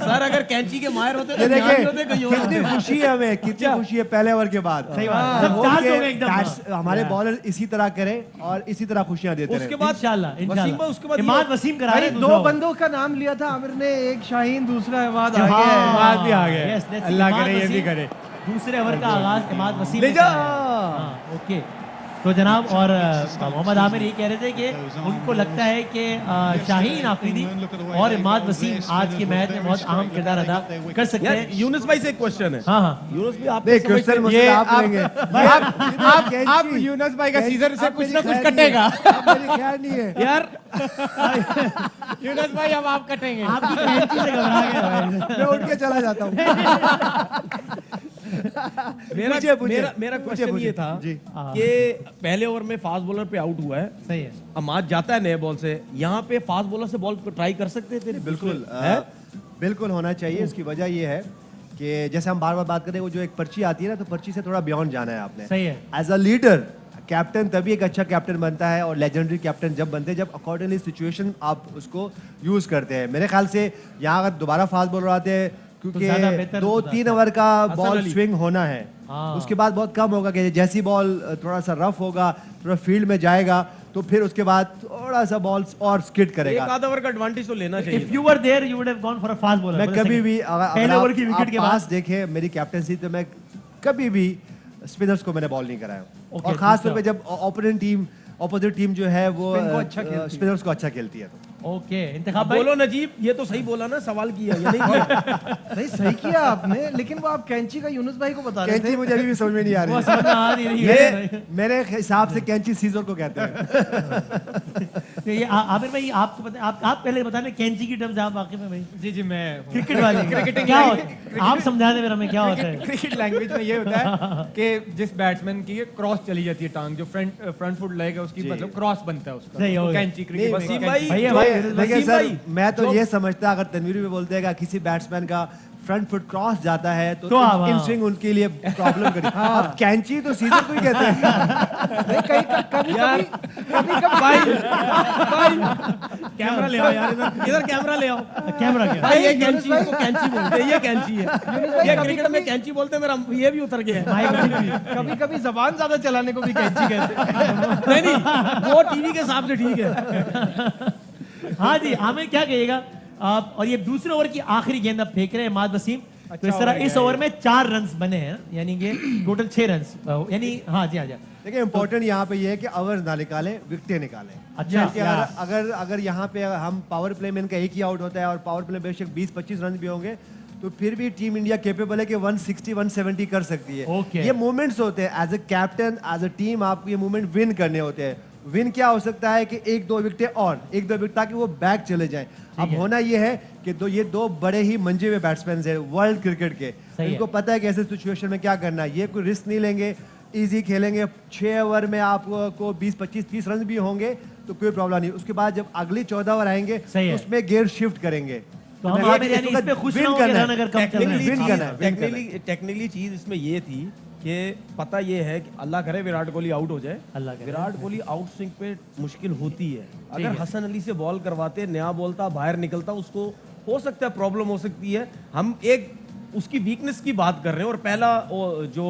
सर, अगर कैंची के माहिर होते
ये
तो ध्यान नहीं होते
देखिए
कहीं और
कितनी
होते।
खुशी है हमें, कितनी खुशी है पहले ओवर के बाद।
सही बात है।
जब
चार्ज हो गए एकदम।
हमारे बॉलर इसी तरह करें और इसी तरह खुशियां देते
उसके
रहे।
बाद
इंशाल्लाह
वसीम भाई, उसके बाद
इमाद वसीम करा
भाई
रहे हैं
2
दूसरा
बंदों का नाम लिया था आमिर ने, एक शाहीन दूसरा इमाद आ
हाँ,
गया है।
इमाद भी आ गया।
Yes, let's see,
अल्लाह
इमाद
करे ये भी
वसीम।
करे।
दूसरे ओवर का आगाज इमाद वसीम
ले
ने
जा।
करा है। हाँ, ओके। तो जनाब और मोहम्मद आमिर ये कह रहे थे कि उनको लगता है कि शाहीन आफरीदी और इमाद वसीम आज के मैच में बहुत अहम किरदार अदा कर सकते
यार
हैं।
यूनुस भाई से एक क्वेश्चन है।
हाँ हाँ
यूनुस भाई, आप
नहीं, क्वेश्चन मुझसे आप लेंगे।
आप यूनुस भाई का सीजर से कुछ ना कुछ कटेगा।
मेरी ख्याल नहीं है
यार
यूनुस भाई अब आप कटेंगे।
आपकी कैंची से घबरा गए भाई।
मैं उठ के चला जाता हूँ।
मेरा
पूछिए, पूछिए।
मेरा मेरा क्वेश्चन
पूछिए।
ये था
जी।
कि पहले ओवर में फास्ट बॉलर पे आउट हुआ है,
सही है।
अमाद जाता है नए बॉल से, यहाँ पे फास्ट बॉलर से बॉल को ट्राई कर सकते थे।
बिल्कुल
है?
बिल्कुल होना चाहिए। इसकी वजह ये है कि जैसे हम बार बार बात करते हैं, वो जो एक पर्ची आती है ना, तो पर्ची से थोड़ा बियॉन्ड जाना है आपने।
सही है।
एज अ लीडर कैप्टन तभी एक अच्छा कैप्टन बनता है, और लेजेंडरी कैप्टन जब बनते हैं जब अकॉर्डिंगली सिचुएशन आप उसको यूज करते हैं। मेरे ख्याल से यहाँ अगर दोबारा फास्ट बॉलर आते हैं,
तो ज्यादा बेहतर
क्योंकि
होता
2-3 ओवर का बॉल
अली।
स्विंग होना है,
हाँ।
उसके बाद बहुत कम होगा कि जैसी बॉल थोड़ा सा रफ होगा, थोड़ा फील्ड में जाएगा, तो फिर उसके बाद थोड़ा सा बॉल और स्किड
एक
करेगा।
आधा ओवर का एडवांटेज तो लेना
If
चाहिए।
you were there, you would have gone for a fast bowler.
मैं
for the
कभी
second.
भी
पहले ओवर की विकेट के
पास
बाद
देखे मेरी कैप्टनसी, तो मैं कभी भी स्पिनर्स को मैंने बॉल नहीं कराया।
Okay,
और खास तौर
दूसरा।
पे जब अपोजिट टीम जो है वो
Spin को अच्छा खेलती है।
स्पिनर्स को अच्छा खेलती है।
ओके इंतखाब भाई
बोलो नजीब, ये तो सही बोला ना, सवाल किया ये नहीं किया।
नहीं सही किया आपने, लेकिन वो आप कैंची का यूनुस भाई को बता रहे
कैंची
थे।
मुझे अभी भी समझ में नहीं आ
वो
रही
समझ में आ नहीं रही है
ये मेरे हिसाब से कैंची सीजर को कहते हैं।
ये आमिर भाई आपको पता आप पहले बता रहे कैंची की टर्म्स आप वाकई में भाई
जी जी मैं
क्रिकेट वाली
क्रिकेटिंग
क्या होता है आप समझा दें मेरा में क्या होता है
क्रिकेट लैंग्वेज में ये होता है कि जिस बैट्समैन की क्रॉस चली जाती है टांग, जो फ्रंट फुट लेगा उसकी मतलब क्रॉस बनता है उसका,
सही हो
तो
गया।
कैंची क्रिकेट में
वसीम
कैंची।
भाई,
भैया
जो-
भाई,
देखिए
वसीम
सर,
भाई,
मैं तो
जो-
ये समझता, अगर तनवीर भी बोलते हैं कि किसी बैट्समैन का फ्रंट फुट क्रॉस जाता है तो
आप,
इन
हाँ।
स्विंग उनके लिए प्रॉब्लम करी। अब कैंची तो सीजर को ही कहते हैं।
नहीं, कभी
यार
कभी
भाई कैमरा ले आओ यार, इधर कैमरा ले आओ।
कैमरा क्या
भाई ये
यूनुस
कैंची
भाई-
को कैंची बोलते हैं, ये कैंची है।
भाई,
ये
कभी-
क्रिकेट में
कभी-
कैंची बोलते हैं, मेरा ये भी उतर गया है।
कभी कभी जबान ज्यादा चलाने को भी कैंची कहते हैं।
नहीं वो टीवी के हिसाब से ठीक है।
हाँ जी आमिर क्या कहिएगा आप और ये दूसरे ओवर की आखिरी गेंद अब फेंक रहे हैं इमाद वसीम तो इस तरह इस ओवर में 4 रन्स बने हैं, यानी कि टोटल 6 रन्स, यानी हाँ जी हाँ जी।
देखिए इंपॉर्टेंट यहाँ पे ये है कि ओवर्स ना निकालें, विकेटें निकालें।
अच्छा,
कि अगर यहाँ पे हम पावर प्ले में इनका एक ही आउट होता है और पावर प्ले बेशक 20-25 रन भी होंगे तो फिर भी टीम इंडिया केपेबल है कि 160-170 कर सकती है।
Okay.
ये मोमेंट्स होते हैं, as a captain as a team आपको ये मोमेंट विन करने होते हैं। विन क्या हो सकता है कि 1-2 विकेटें और 1-2 विकेट ताकि वो बैक चले जाएं। अब होना ये है कि ये दो बड़े ही मंजे हुए बैट्समैन हैं वर्ल्ड क्रिकेट के, इनको पता है कि ऐसे सिचुएशन में क्या करना है। ये कोई रिस्क नहीं लेंगे, इजी खेलेंगे। 6 ओवर में आपको 20-25-30 रन भी होंगे तो कोई प्रॉब्लम नहीं। उसके बाद जब अगली 14 ओवर आएंगे तो उसमें गियर शिफ्ट करेंगे।
तो हम यानी इस पे खुश ना होंगे रन अगर कम चल रहे हैं।
टेक्निकली चीज इसमें ये थी कि पता ये है कि अल्लाह करे विराट कोहली आउट हो जाए। विराट कोहली आउट स्विंग पे मुश्किल होती है। अगर हसन अली से बॉल करवाते, नया बॉल था, बाहर निकलता, उसको हो सकता है प्रॉब्लम हो सकती है। हम एक उसकी वीकनेस की बात कर रहे हैं और पहला जो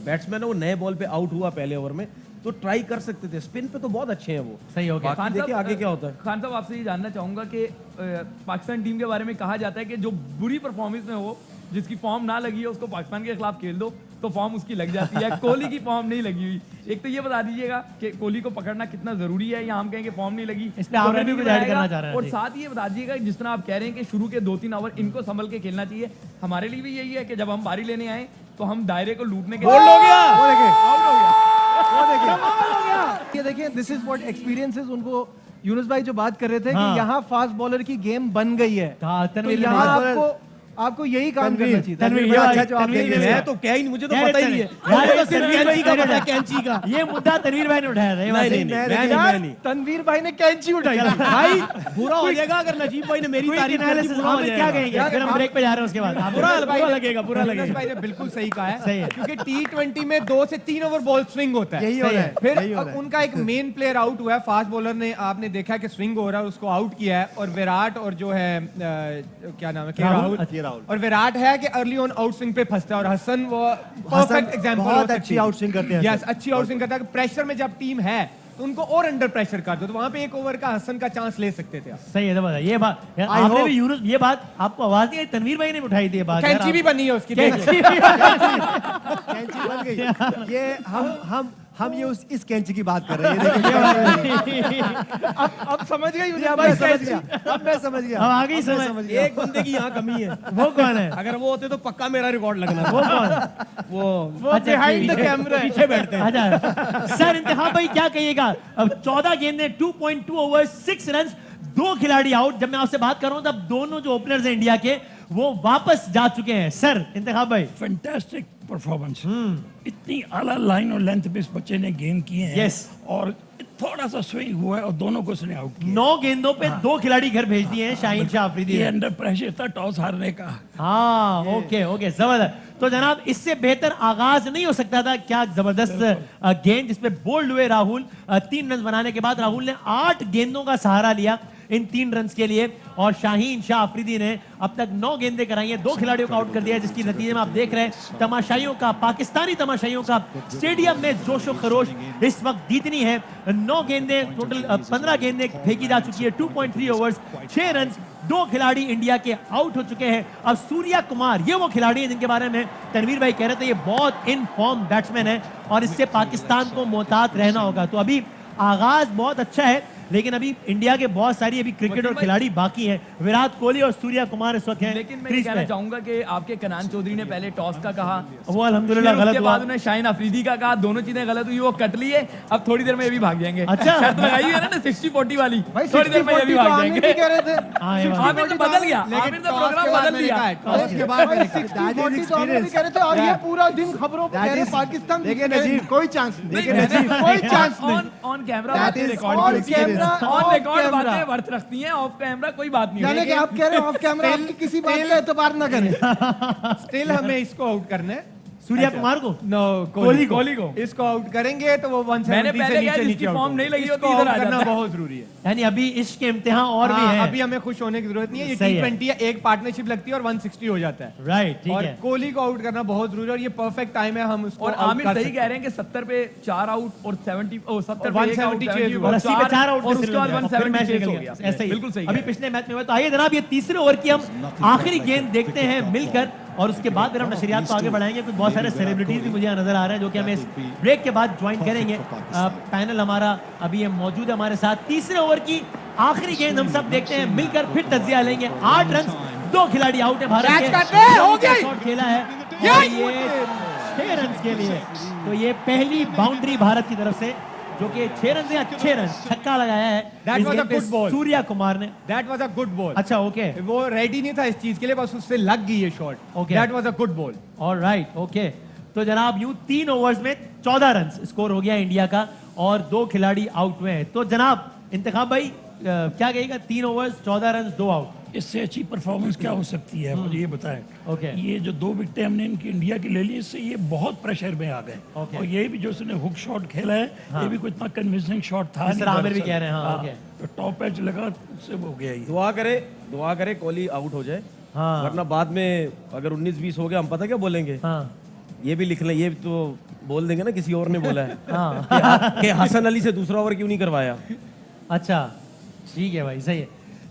बैट्समैन है वो नए बॉल पे आउट हुआ पहले ओवर में, तो ट्राई कर सकते थे। स्पिन पे तो बहुत अच्छे हैं वो।
सही हो गया।
बाकी देखिए आगे क्या होता है।
खान साहब आपसे ये जानना चाहूंगा कि पाकिस्तान टीम के बारे में कहा जाता है कि जो बुरी परफॉर्मेंस में हो, जिसकी फॉर्म ना लगी है, उसको पाकिस्तान के खिलाफ खेल दो तो फॉर्म उसकी लग जाती है। कोहली की फॉर्म नहीं लगी हुई, एक तो ये बता दीजिएगा कि कोहली को पकड़ना कितना जरूरी है, या हम कहेंगे फॉर्म नहीं लगी
इस पे आप भी कुछ ऐड करना चाह रहे हैं।
और साथ ही ये बता दीजिएगा जिस तरह आप कह रहे हैं कि शुरू के 2-3 ओवर इनको संभल के खेलना चाहिए, हमारे लिए भी यही है कि जब हम बारी लेने आए तो हम दायरे को लूटने के
बोल्ड हो गया,
आउट हो गया।
ये देखिए, दिस इज व्हाट एक्सपीरियंसेस उनको यूनुस भाई जो बात कर रहे थे कि यहाँ फास्ट बॉलर की गेम बन गई है, तो यहाँ आपको यही काम करना चाहिए।
मैं तो क्या ही, मुझे तो पता ही नहीं है कैंची का।
ये मुद्दा तनवीर भाई ने उठाया था।
तनवीर भाई ने कैंची उठाई
भाई बुरा हो जाएगा अगर नजीब भाई ने मेरी तारीफ की, बुरा हो जाएगा।
क्या कहेंगे, फिर हम ब्रेक पे जा रहे हैं उसके बाद।
बुरा लगेगा, बुरा
यूनुस
लगेगा।
भाई ने बिल्कुल सही कहा है,
सही है।
क्योंकि T20 में 2 से 3 ओवर बॉल स्विंग होता है।
यही हो रहा है,
फिर
यही हो रहा
अब
है।
उनका एक मेन प्लेयर आउट हुआ है, फास्ट बॉलर ने, आपने देखा कि स्विंग हो रहा है, उसको आउट किया है। और विराट और जो है क्या नाम है, राहुल, और विराट है कि अर्ली ऑन आउट स्विंग पे फंसता है, और हसन वो परफेक्ट एग्जांपल,
बहुत अच्छी आउट स्विंग करते हैं।
यस, अच्छी आउट स्विंग करता है। प्रेशर में जब टीम है तो उनको और अंडर प्रेशर कर दो, तो वहां पे 1 ओवर का हसन का चांस ले सकते थे।
सही है, तो ये बात आपने भी यूनुस, ये बात आपको आवाज नहीं आई, तनवीर भाई ने उठाई थी ये बात।
कैंची भी बनी है उसकी,
कैंची
कैंची बन गई। ये हम ये इस कैंची की बात कर रहे हैं।
अब समझ गए यूनुस
अब
भाई,
मैं समझ गया।
अब आगे ही समझ।
एक बंदे की यहाँ कमी है।
वो कौन है?
अगर वो होते तो पक्का मेरा रिकॉर्ड लगना।
वो कौन?
वो
अच्छा,
behind the camera है।
पीछे बैठते हैं।
अच्छा सर, इंतखाब भाई क्या कहिएगा? अब 14 गेंदें, 2.2 ओवर, 6 रन्स, 2 खिलाड़ी आउट। जब मैं आपसे बात कर रहा हूं तब दोनों जो ओपनर्स हैं इंडिया के वो वापस जा चुके हैं। सर इंतखाब भाई,
फैंटास्टिक परफॉर्मेंस। इतनी आला लाइन और लेंथ पे इस बच्चे ने गेम किए हैं।
Yes.
और थोड़ा सा स्विंग हुआ है और दोनों को उसने आउट किया।
9 गेंदों पे 2 खिलाड़ी घर भेज दिए हैं शाहीन शाह अफरीदी
ये
ने।
अंडर प्रेशर था टॉस हारने का।
हाँ, ओके ओके, जबरदस्त। तो जनाब इससे बेहतर आगाज नहीं हो सकता था। क्या जबरदस्त गेंद जिसपे बोल्ड हुए राहुल। 3 रन बनाने के बाद राहुल ने 8 गेंदों का सहारा लिया इन 3 रन के लिए, और शाहीन शाह अफरीदी ने अब तक 9 गेंदें कराई हैं, 2 खिलाड़ियों को आउट कर दिया है, जिसकी नतीजे में आप देख रहे हैं तमाशाइयों का, पाकिस्तानी तमाशाइयों का स्टेडियम में जोशो खरोश इस वक्त जीतनी है। 9 गेंदें टोटल, 15 गेंदें फेंकी जा चुकी है। 2.3 ओवर्स, 6 रन, 2 खिलाड़ी इंडिया के आउट हो चुके हैं। अब सूर्या कुमार, ये वो खिलाड़ी हैं जिनके बारे में तनवीर भाई कह रहे थे, ये बहुत इन फॉर्म बैट्समैन है और इससे पाकिस्तान को मोहतात रहना होगा। तो अभी आगाज बहुत अच्छा है, लेकिन अभी इंडिया के बहुत सारी अभी क्रिकेट और खिलाड़ी बाकी हैं। विराट कोहली और सूर्या कुमार इस वक्त हैं।
लेकिन मैं ये कहना चाहूंगा कि आपके कनान चौधरी ने पहले टॉस का कहा,
वो अल्हम्दुलिल्लाह गलत हुआ।
बाद उन्होंने शाहीन अफरीदी का कहा, दोनों चीजें गलत हुई, वो कट लिए। अब थोड़ी देर में ये भी भाग जाएंगे।
अच्छा,
शर्त लगाई हुई है ना 60-40 वाली,
भाई
थोड़ी देर में ये भी भाग जाएंगे।
कह रहे थे
आमिर तो बदल गया, आमिर ने प्रोग्राम बदल दिया।
उसके बाद
60-40 तो हमने भी कह रहे थे, और ये पूरा दिन खबरों पे कह रहे पाकिस्तान
देखिए नजीब,
कोई चांस नहीं,
कोई चांस नहीं। ऑन कैमरा बातें रिकॉर्ड
on
होती हैं,
camera,
on
off
record
camera।
बातें वर्थ रखती हैं, ऑफ कैमरा कोई बात नहीं
यानी
है।
कि आप कह रहे हो ऑफ कैमरा आपकी किसी बात का एतबार ना करें।
स्टिल हमें इसको आउट करना है।
सूर्या कुमार को,
नो,
कोहली को
इसको आउट करेंगे तो वो 170
मैंने
से
पहले कहा
नीचे
जिसकी
नीचे
फॉर्म नहीं लगी होती
इसको
इधर
आउट
आ
करना
जाता है।
बहुत जरूरी है।
यानी अभी इसके इम्तिहान और भी
हाँ,
हैं।
अभी हमें खुश होने की जरूरत नहीं है। ये
सही है।
T20 है, एक पार्टनरशिप लगती है और 160 हो जाता है।
राइट, ठीक
और
है।
कोहली को आउट करना बहुत जरूरी है, और ये परफेक्ट टाइम है, हम उसको
और
out
आमिर
कर
सही
सकते
कह रहे हैं कि 70 पे 4 आउट और 70 70
और
पे 1 आउट,
170
70
चेज
और 80 पे 4 आउट
और उसके बाद 170 चेज हो गया।
ऐसे ही
बिल्कुल सही
अभी पिछले मैच में हुआ। तो आइए जनाब ये तीसरे ओवर की हम आखिरी गेंद देखते हैं मिलकर। और उसके बाद फिर हम नशरियात को आगे बढ़ाएंगे। कुछ बहुत सारे सेलिब्रिटीज भी मुझे यहाँ नजर आ रहे हैं जो कि हमें इस ब्रेक के बाद ज्वाइन करेंगे। पैनल हमारा अभी ये मौजूद है हमारे साथ। तीसरे ओवर की आखिरी गेंद हम सब देखते हैं, मिलकर फिर तज्जिया लेंगे। 8 रन, 2 खिलाड़ी आउट है भारत के।
हो गई।
शॉट खेला है और ये 6 रन के लिए, तो ये पहली बाउंड्री भारत की तरफ से, जो कि 6 रन से अच्छे रन, छक्का लगाया है
That
इस
was a
गेंद पे
good ball.
सूर्या कुमार ने।
That was a good ball.
अच्छा, ओके
वो रेडी नहीं था इस चीज के लिए, बस उससे लग गई ये shot.
Okay.
That was a good ball.
Alright, okay. तो जनाब यूं 3 ओवर्स में 14 रन स्कोर हो गया इंडिया का और 2 खिलाड़ी आउट हुए हैं। तो जनाब इंतखाब भाई क्या कहेगा? 3 ओवर्स 14 रन 2 आउट,
इससे अच्छी परफॉर्मेंस क्या हो सकती है, मुझे ये बताएं।
ओके।
ये जो 2 विकेटें हमने इनकी इंडिया की ले ली, इससे ये बहुत प्रेशर में आ गए।
ओके।
और ये भी जो उसने हुक शॉट खेला है, ये भी कोई इतना कन्विंसिंग शॉट था
जिस तरह आमिर भी कह रहे हैं, हाँ, ओके।
तो टॉप एज लगा, उससे हो गया ये।
दुआ करे कोहली आउट हो जाए,
हाँ।
वरना बाद में अगर 19-20 हो गया, हम पता क्या बोलेंगे,
हाँ
ये भी लिख लें, ये तो बोल देंगे ना किसी और ने बोला है
हाँ
कि हसन अली से दूसरा ओवर क्यों नहीं करवाया।
अच्छा, ठीक है भाई, सही है।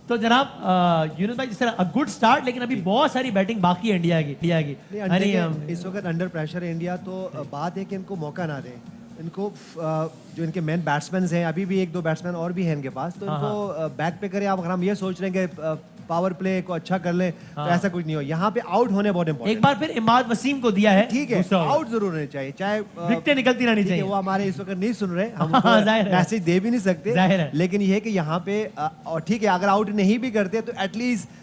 तो जनाब यूनुस भाई, जिस तरह गुड स्टार्ट, लेकिन अभी बहुत सारी बैटिंग बाकी है इंडिया की।
इस वक्त अंडर प्रेशर है इंडिया, तो बात है कि इनको मौका ना दें। इनको जो इनके मेन बैट्समैन हैं, अभी भी 1-2 बैट्समैन और भी हैं इनके पास, तो इनको बैक पे करें। अगर हम ये सोच रहे हैं कि पावर प्ले को अच्छा कर लें, तो ऐसा कुछ नहीं हो। यहाँ पे आउट होने बहुत इंपॉर्टेंट।
एक बार फिर इमाद वसीम को दिया है,
ठीक है, आउट जरूर होने चाहिए, चाहे
विकेटें निकलती रहनी चाहिए।
वो हमारे इस वक्त नहीं सुन रहे, हम
जाहिर है।
मैसेज दे भी नहीं सकते,
जाहिर है।
लेकिन ये है कि यहाँ पे और ठीक है, अगर आउट नहीं भी करते तो एटलीस्ट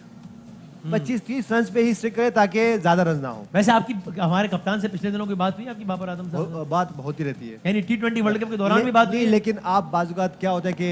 25-30 रन पे ही स्टिक करे, ताकि ज्यादा रन ना हो।
वैसे आपकी हमारे कप्तान से पिछले दिनों की बात हुई आपकी, बाबर आजम साहब?
बात बहुत ही रहती है,
यानी T20 वर्ल्ड कप के दौरान भी बात हुई
नहीं,
है?
लेकिन आप बाजुगात क्या होता है कि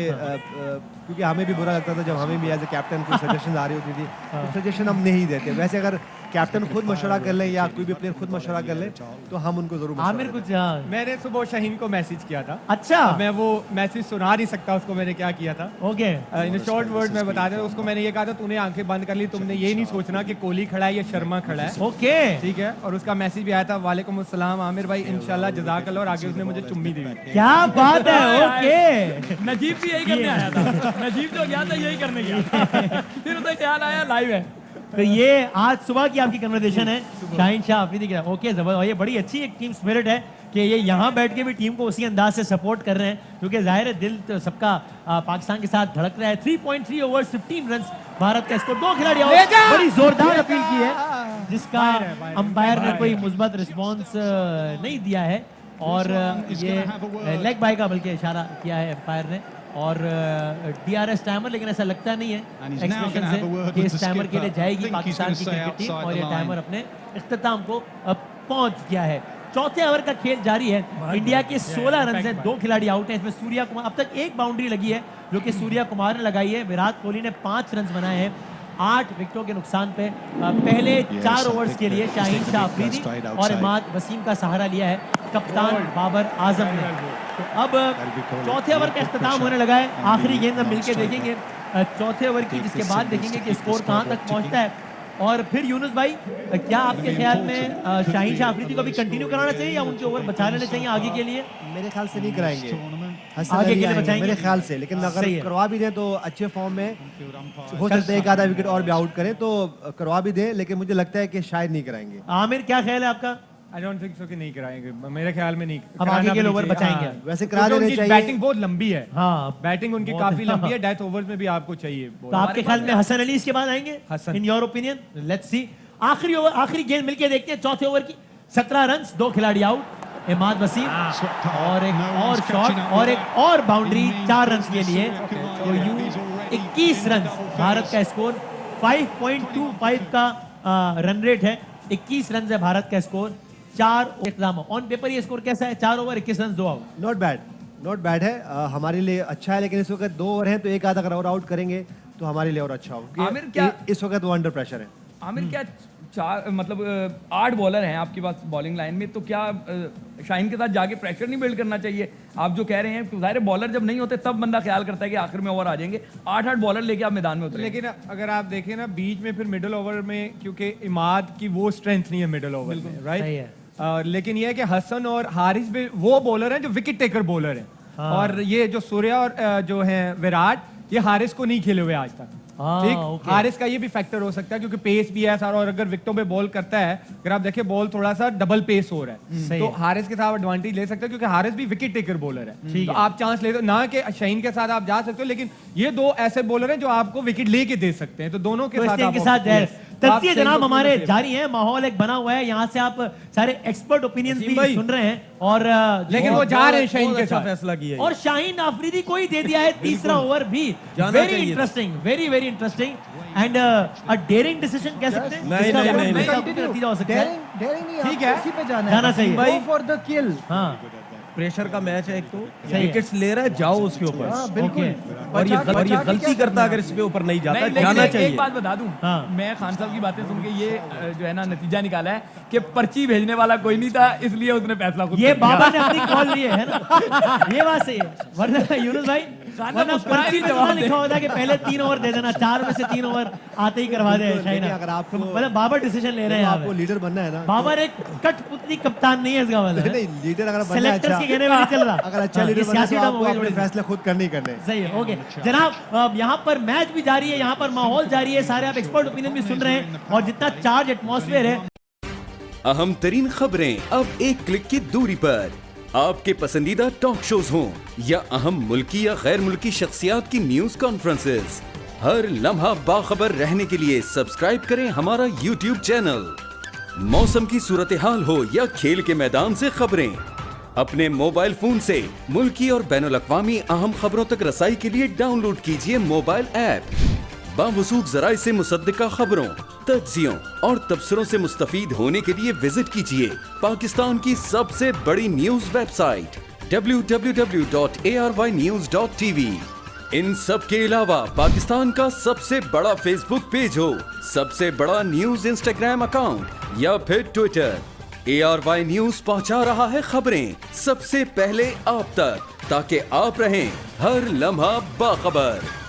क्योंकि हमें भी बुरा लगता था जब हमें भी एज ए कैप्टन कोई सजेशन आ रही होती थी, तो सजेशन हम नहीं देते। वैसे अगर कैप्टन खुद मशवरा कर ले या कोई भी प्लेयर खुद मशवरा कर ले, तो हम उनको जरूर मशवरा
आमिर
देते
कुछ, हाँ।
मैंने सुबह शाहीन को मैसेज किया था।
अच्छा,
मैं वो मैसेज सुना नहीं सकता उसको, मैंने क्या किया था।
ओके।
इन शॉर्ट वर्ड में बता दें, उसको मैंने ये कहा था, तूने आंखें बंद कर ली, तुमने ये नहीं सोचना कि कोहली खड़ा है या शर्मा खड़ा है।
ओके,
ठीक है। और उसका मैसेज भी आया था, वालेकुम अस्सलाम आमिर भाई, इंशाल्लाह जज़ाकल्लाह, और आगे उसने मुझे चुम्मी दी।
क्या बात है, ओके।
नजीब भी यही करने आया था। नजीब जो गया था यही करने गया था। फिर उसे ख्याल आया लाइव है।
तो ये आज सुबह की आपकी कन्वर्सेशन है शाहीन शाह अफरीदी के। ओके, जबरदस्त। और ये बड़ी अच्छी एक टीम स्पिरिट है कि ये यहाँ बैठ के भी टीम को उसी अंदाज से सपोर्ट कर रहे हैं, क्योंकि जाहिर है दिल तो सबका पाकिस्तान के साथ धड़क रहा है। 3.3 ओवर्स 15 रन भारत का स्कोर, 2 खिलाड़ी आउट। बड़ी जोरदार अपील की है, जिसका अंपायर ने कोई मुस्बत रिस्पॉन्स नहीं दिया है, और ये लेग बाय का बल्कि इशारा किया है अंपायर ने, और DRS टाइमर, लेकिन ऐसा लगता नहीं है एक्सप्रेशन से कि इस टाइमर के लिए जाएगी पाकिस्तान की क्रिकेट टीम, और ये टाइमर अपने इख्तिताम को पहुंच गया है। चौथे ओवर का खेल जारी है। इंडिया के 16 रन से 2 खिलाड़ी आउट हैं। इसमें सूर्या कुमार, अब तक 1 बाउंड्री लगी है जो कि सूर्या कुमार ने लगाई है। विराट कोहली ने 5 रन बनाए हैं 8 विकेटों के नुकसान पे। पहले 4 ओवर्स के लिए शाहीन शाह अफरीदी और इमाद वसीम का सहारा लिया है कप्तान बाबर आजम ने। तो अब चौथे ओवर का इख्तिताम होने लगा है। आखिरी गेंद हम मिलकर देखेंगे चौथे ओवर की, जिसके बाद देखेंगे कि स्कोर कहां तक पहुंचता है। और फिर यूनुस भाई, क्या आपके ख्याल में शाहीन शाह अफरीदी को भी कंटिन्यू कराना चाहिए या उनके ओवर बचा लेने चाहिए आगे के लिए?
मेरे ख्याल से नहीं कराएंगे,
आगे के लिए बचाएंगे
मेरे ख्याल से, लेकिन अगर करवा भी दें तो अच्छे फॉर्म में हो सकता है, 1 आधा विकेट और भी आउट करें तो करवा भी दें, लेकिन मुझे लगता है कि शायद नहीं कराएंगे।
आमिर, क्या ख्याल है आपका?
आई डोंट थिंक सो कि नहीं कराएंगे, मेरे ख्याल में नहीं।
अब आगे के ओवर बचाएंगे।
वैसे करा देने चाहिए।
बैटिंग बहुत लंबी है।
हाँ,
बैटिंग उनकी काफी लंबी है, डेथ ओवर्स में भी आपको चाहिए।
तो आपके ख्याल में हसन अली इसके बाद आएंगे?
Hasan.
In your opinion? Let's see. आखिरी ओवर, आखिरी गेंद मिलके देखते हैं चौथे ओवर की। 17 रन, 2 खिलाड़ी आउट। इमाद वसीम और एक और शॉट और एक और बाउंड्री 4 रन के लिए। तो यूं 21 रन भारत का स्कोर, 5.25 का रन रेट है। 21 रन है भारत का स्कोर, 4 ऑन पेपर ये स्कोर कैसा है? 4 over 21 run 2 out.
Not bad, not bad है, हमारे लिए अच्छा है, लेकिन इस वक्त 2 ओवर हैं तो 1 आधा अगर और आउट करेंगे तो हमारे लिए और अच्छा होगा।
आमिर, क्या
इस वक्त वो अंडर प्रेशर है।
आमिर, क्या 8 बॉलर हैं आपके पास बॉलिंग लाइन में, तो क्या शाहीन के साथ जाके प्रेशर नहीं बिल्ड करना चाहिए? आप जो कह रहे हैं, तो ज़ाहिर बॉलर जब नहीं होते तब बंदा ख्याल करता है कि आखिर में ओवर आ जाएंगे। 8 बॉलर लेके आप मैदान में उतरे।
लेकिन अगर आप देखें ना बीच में, फिर मिडिल ओवर में, क्योंकि इमाद की वो स्ट्रेंथ नहीं है मिडिल ओवर में,
सही
राइट?
है।
लेकिन ये है कि हसन और हारिस भी वो बॉलर हैं जो विकेट टेकर बॉलर हैं। और ये जो सूर्या और जो है विराट, ये हारिस को नहीं खेले हुए आज तक। ठीक,
ओके।
हारिस का ये भी फैक्टर हो सकता है क्योंकि पेस भी है सारा, और अगर विकेटों पे बॉल करता है, अगर आप देखिए बॉल थोड़ा सा डबल पेस हो रहा है,
सही
तो
है।
हारिस के साथ एडवांटेज ले सकते हो क्योंकि हारिस भी विकेट टेकर बॉलर है।
ठीक
तो
है।
आप चांस ले दो ना कि शहीन के साथ आप जा सकते हो, लेकिन ये दो ऐसे बॉलर हैं जो आपको विकेट लेके दे सकते हैं, तो दोनों के
तो
साथ
इस
आप
के साथ
Yes. तो आप
तज्जिए
शहीन
जनाब
को
हमारे
पूरे से-
जारी है, माहौल एक बना हुआ है, यहाँ से आप सारे एक्सपर्ट ओपिनियंस भी
भाई।
सुन रहे हैं और
लेकिन वो जा रहे हैं शहीन के
अच्छा
साथ।
फैसला किया
और शाहीन आफरीदी को ही दे दिया है तीसरा ओवर भी।
जाना
वेरी
चाहिए।
Interesting, very very interesting and a dairying decision कह सकते हैं।
नहीं,
इसका
नहीं,
बड़ा
नहीं,
बड़ा
Continue.
नतीजा हो सकता है।
डेयरिंग नहीं,
ठीक
आपको
है।
इसी पे जाना
जाना चाहिए।
गो फॉर द किल।
हाँ
प्रेशर का मैच है, एक तो
है।
विकेट्स ले रहा है, जाओ उसके ऊपर।
हाँ बिल्कुल।
और ये
बचा के
गलती
क्या
करता
करना?
अगर इस पे ऊपर नहीं जाता,
नहीं, लेकिन
जाना
एक
चाहिए।
बात बता दूं,
हाँ।
मैं खान साहब की बातें सुन के ये जो है ना नतीजा निकाला है कि पर्ची भेजने वाला कोई नहीं था, इसलिए उसने फैसला खुद
ये
कर दिया।
बाबा ने अपनी कॉल ली है ना, ये बात सही है। वरना यूनुस भाई, वरना
मुस्कुरा
पर्ची
ही
में
जवाब
ना
दे।
लिखा होता कि पहले 3 ओवर दे देना, 4 में से 3 ओवर आते ही करवा दे शाहीन।
देखिए, अगर आपको-
मतलब बाबर डिसीजन ले रहे हैं
आपको
यहाँ पे।
लीडर बनना है ना,
बाबर एक कठपुतली कप्तान नहीं है इसका मतलब।
नहीं लीडर अगर बनना है
सेलेक्टर्स
अच्छा,
के कहने में नहीं चल रहा।
अगर अच्छा
हाँ,
लीडर
ये
बनना है
सियासी
तो
टर्म
आपको
हो गई
अपने
थोड़ी।
फैसले खुद करने ही करने हैं।
सही है, ओके जनाब, यहाँ पर मैच भी जारी है, यहाँ पर माहौल जारी है, सारे आप एक्सपर्ट ओपिनियन भी सुन रहे हैं और जितना चार्ज एटमॉस्फेयर है।
अहम तरीन खबरें अब एक क्लिक की दूरी पर। आपके पसंदीदा टॉक शोज हों या अहम मुल्की या गैर मुल्की शख्सियात की न्यूज कॉन्फ्रेंसेस, हर लम्हा बाखबर रहने के लिए सब्सक्राइब करें हमारा YouTube चैनल। मौसम की सूरत हाल हो या खेल के मैदान से खबरें, अपने मोबाइल फोन से मुल्की और बैनुल-अक़वामी अहम खबरों तक रसाई के लिए डाउनलोड कीजिए मोबाइल ऐप। बावसूख ज़राए से मुसद्दिका खबरों, तज्ज़ियों और तबसरों से मुस्तफ़ीद होने के लिए विजिट कीजिए पाकिस्तान की सबसे बड़ी न्यूज वेबसाइट www.arYnews.tv। इन सब के अलावा पाकिस्तान का सबसे बड़ा फेसबुक पेज हो, सबसे बड़ा न्यूज इंस्टाग्राम अकाउंट या फिर ट्विटर, ARY न्यूज पहुंचा रहा है खबरें सबसे पहले आप तक, ताकि आप रहें हर लम्हा बाखबर।